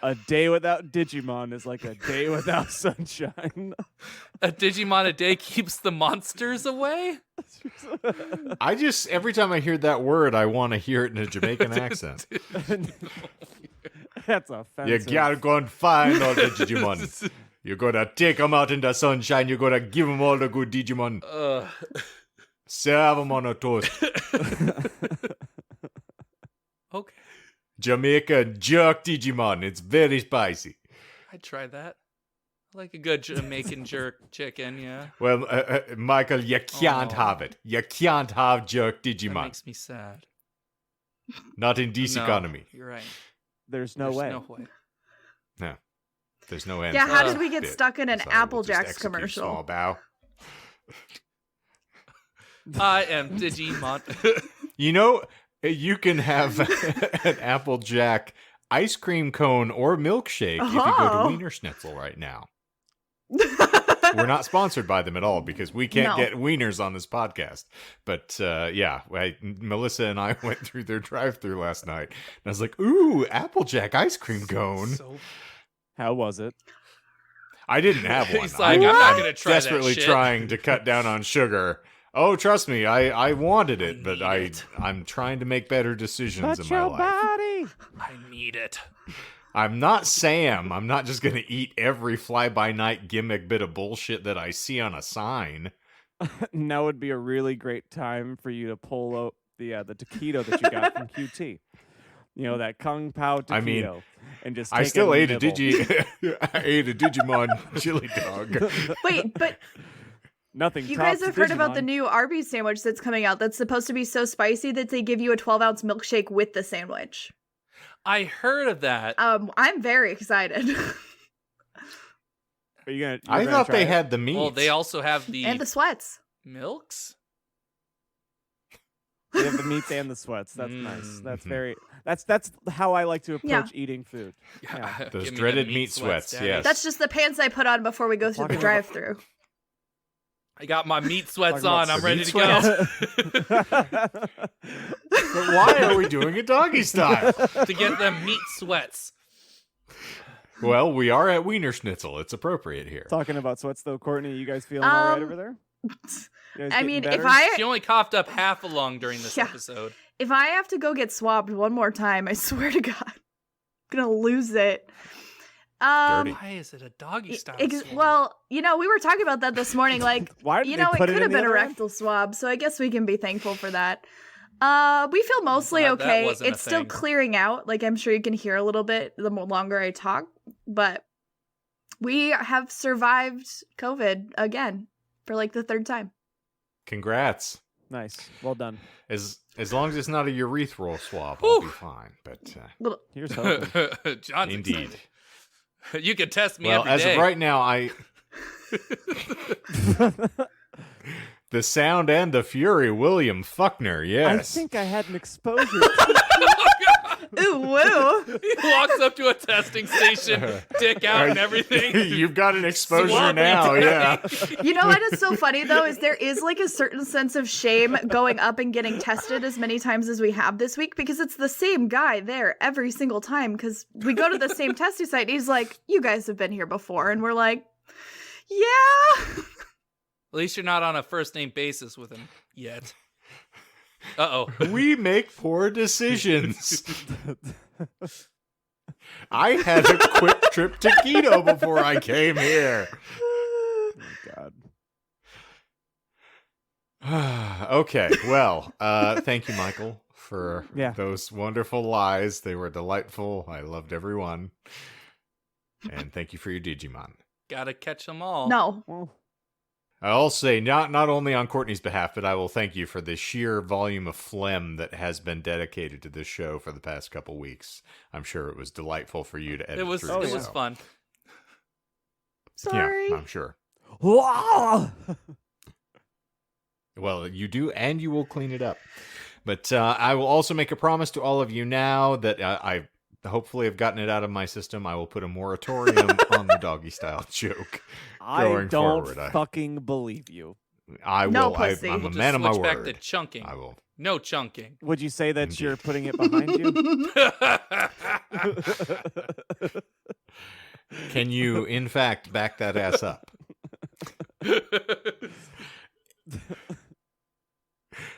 A day without Digimon is like a day without sunshine. A Digimon a day keeps the monsters away? I just every time I hear that word, I want to hear it in a Jamaican accent. That's You offensive. gotta go and find all the Digimon. You're gonna take them out in the sunshine. You're gonna give them all the good Digimon. Serve them on a toast. Okay. Jamaica jerk Digimon. It's very spicy. I'd try that. I like a good Jamaican jerk chicken, yeah. Well, Michael, you can't Oh. have it. You can't have jerk That Digimon. makes me sad. Not in this No, economy. You're right. There's no There's way. no way. No. There's no answer. Yeah, how Uh, did we get bit. stuck in an So Apple we'll just Jacks execute commercial? Small bow. I am Digimon. You know, you can have an Applejack ice cream cone or milkshake if you go to Oh. Wiener Schnitzel right now. We're not sponsored by them at all because we can't No. get wieners on this podcast. But yeah, Melissa and I went through their drive-thru last night, and I was like, "Ooh, Applejack ice cream cone." So How was it? I didn't have one. He's like, I'm not gonna try that desperately shit. trying to cut down on sugar. Oh, trust me, I wanted it, but need it. I'm trying to make better decisions Touch in my your life. body. I need it. I'm not Sam. I'm not just going to eat every fly-by-night gimmick bit of bullshit that I see on a sign. Now would be a really great time for you to pull out the taquito that you got from QT. You know, that Kung Pao taquito. I mean, and just I take still a ate nibble. I ate a Digimon chili dog. Wait, but Nothing. you guys tops have heard about the Digimon. new Arby's sandwich that's coming out that's supposed to be so spicy that they give you a 12-ounce milkshake with the sandwich. I heard of that. I'm very excited. Are you gonna? I thought they had the meat. Well, they also have the And the sweats. milks. They have the meats and the sweats. That's nice. That's Mhm. very. That's how I like to approach Yeah. eating food. Yeah. Those Give me the dreaded meat sweats, Daddy. yes. That's just the pants I put on before we go through the Talking about- drive-through. I got my meat sweats Talking on. about I'm the ready meat to go. But why are we doing it doggy style? To get them meat sweats. Well, we are at Wiener Schnitzel. It's appropriate here. Talking about sweats though, Courtney, you guys feeling all right over there? You guys I getting mean, better? She only coughed up half a lung during this Yeah. episode. If I have to go get swabbed one more time, I swear to God, I'm gonna lose it. Dirty. Why is it a doggy style? swab? Well, you know, we were talking about that this morning. Like, Why did you they know, it put could in have the been a other one? rectal swab, so I guess we can be thankful for that. We feel mostly glad that okay. wasn't a It's still thing. clearing out. Like, I'm sure you can hear a little bit the more longer I talk, but we have survived COVID again for like the third time. Congrats. Nice, well done. As long as it's not a urethral swab, I'll be Whew. fine. But Little, Here's hoping. John's indeed. excited. You can test me Well, every as day. of right now, the sound and the fury, William Fuckner. I Yes. think I had an exposure. ooh, woo. He walks up to a testing station, dick out and everything. You've got an exposure Swab now. me. Yeah. You know what is so funny though is there is like a certain sense of shame going up and getting tested as many times as we have this week because it's the same guy there every single time because we go to the same testing site and he's like, you guys have been here before, and we're like, yeah. At least you're not on a first name basis with him yet. Uh-oh. We make poor decisions. I had a quick trip to keto before I came here. Oh, God. Okay, well, thank you, Michael, for Yeah. those wonderful lies. They were delightful. I loved every one. And thank you for your Digimon. Gotta catch them all. No. Well, I'll say, not only on Courtney's behalf, but I will thank you for the sheer volume of phlegm that has been dedicated to this show for the past couple weeks. I'm sure it was delightful for you to edit It was through. it so. was fun. Sorry. Yeah, I'm sure. Well, you do, and you will clean it up. But I will also make a promise to all of you now that I hopefully have gotten it out of my system. I will put a moratorium on the doggy style joke. I Going don't forward, fucking believe you. I No, will. pussy. I'm a We'll just man of my switch back to word. chunking. I will. No chunking. Would you say that Indeed. you're putting it behind you? Can you, in fact, back that ass up?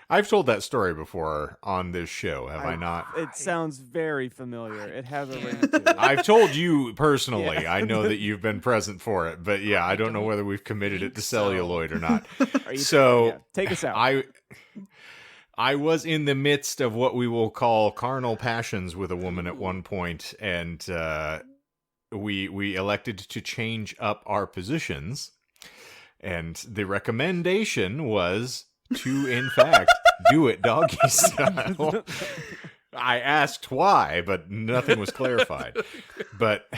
I've told that story before on this show, have I not? It sounds very familiar. It has a ring to it. I've told you personally. Yeah. I know that you've been present for it, but yeah, I don't know whether we've committed it to think so. celluloid or not. Are you- So yeah, take us out. I was in the midst of what we will call carnal passions with a woman at one point, and we elected to change up our positions, and the recommendation was to, in fact, do it doggy style. I asked why, but nothing was clarified. But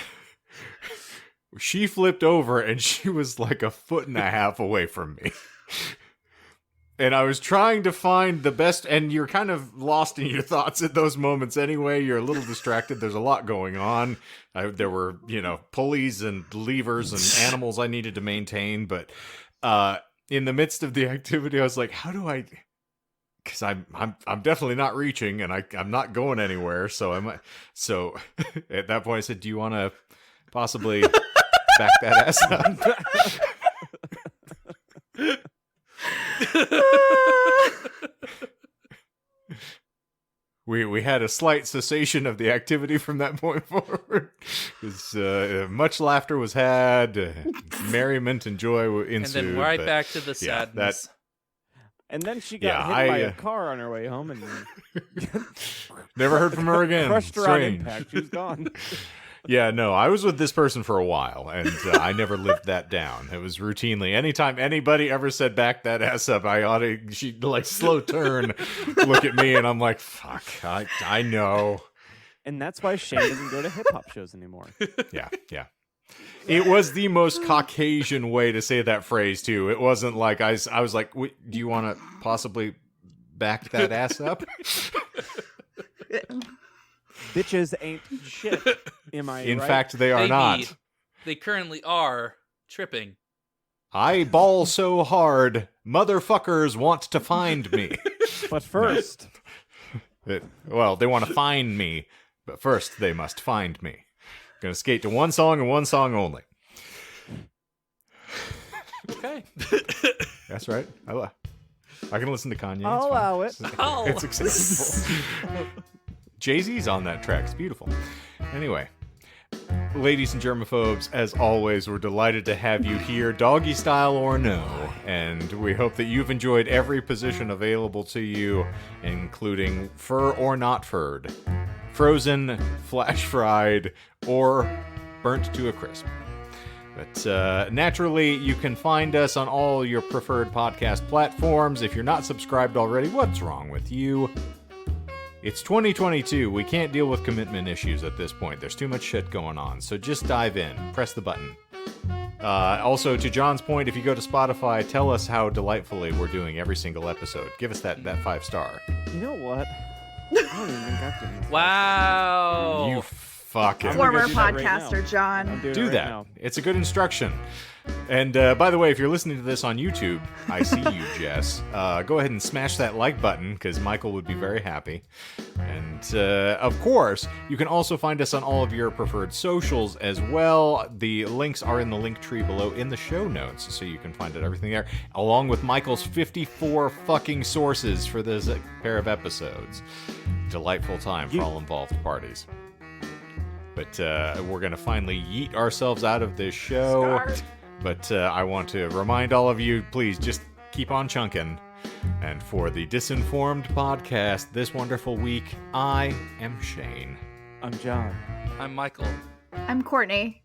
she flipped over, and she was like 1.5 feet away from me. And I was trying to find the best, and you're kind of lost in your thoughts at those moments anyway. You're a little distracted. There's a lot going on. There were, pulleys and levers and animals I needed to maintain. But in the midst of the activity, I was like, how do I... Because I'm definitely not reaching, and I'm not going anywhere. So at that point, I said, do you want to possibly back that ass up? We had a slight cessation of the activity from that point forward. Much laughter was had, merriment and joy ensued. And then right back to the sadness. And then she got hit by a car on her way home, and never heard from her again. Crushed her on impact. She was gone. Yeah, no, I was with this person for a while, and I never lived that down. It was routinely, anytime anybody ever said back that ass up, she'd like slow turn, look at me, and I'm like, fuck, I know. And that's why Shane doesn't go to hip-hop shows anymore. Yeah. It was the most Caucasian way to say that phrase, too. It wasn't like, I was like, do you want to possibly back that ass up? Bitches ain't shit. Am I In right? fact, they are not. They currently are tripping. I ball so hard, motherfuckers want to find me. But first... They want to find me, but first they must find me. Gonna skate to one song and one song only. Okay. That's right. I can listen to Kanye. I'll allow it. It's acceptable. Jay-Z's on that track. It's beautiful. Anyway, ladies and germaphobes, as always, we're delighted to have you here, doggy style or no. And we hope that you've enjoyed every position available to you, including fur or not furred, frozen, flash fried, or burnt to a crisp. But naturally, you can find us on all your preferred podcast platforms. If you're not subscribed already, what's wrong with you? It's 2022. We can't deal with commitment issues at this point. There's too much shit going on. So just dive in. Press the button. Also, to John's point, if you go to Spotify, tell us how delightfully we're doing every single episode. Give us that 5-star. You know what? I don't even think I've done this. Wow. You fucking... Former do that right podcaster now. John. Do that. It's a good instruction. And by the way, if you're listening to this on YouTube, I see you, Jess. Go ahead and smash that like button, because Michael would be very happy. And of course, you can also find us on all of your preferred socials as well. The links are in the link tree below in the show notes, so you can find everything there, along with Michael's 54 fucking sources for this pair of episodes. Delightful time for all involved parties. But we're going to finally yeet ourselves out of this show. But I want to remind all of you, please just keep on chunking. And for the Disinformed podcast this wonderful week, I am Shane. I'm John. I'm Michael. I'm Courtney.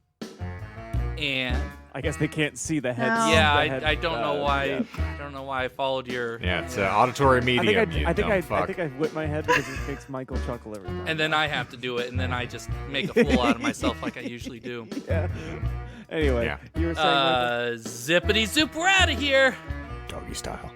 And I guess they can't see the head. No. yeah, the head, I don't know why. yeah. I don't know why I followed your. Yeah, it's auditory medium. I think fuck. I whip my head because it makes Michael chuckle every time. And then I have to do it, and then I just make a fool out of myself like I usually do. Yeah. Anyway, Yeah. you were saying. Michael? Zippity zoop, we're out of here. Doggy style.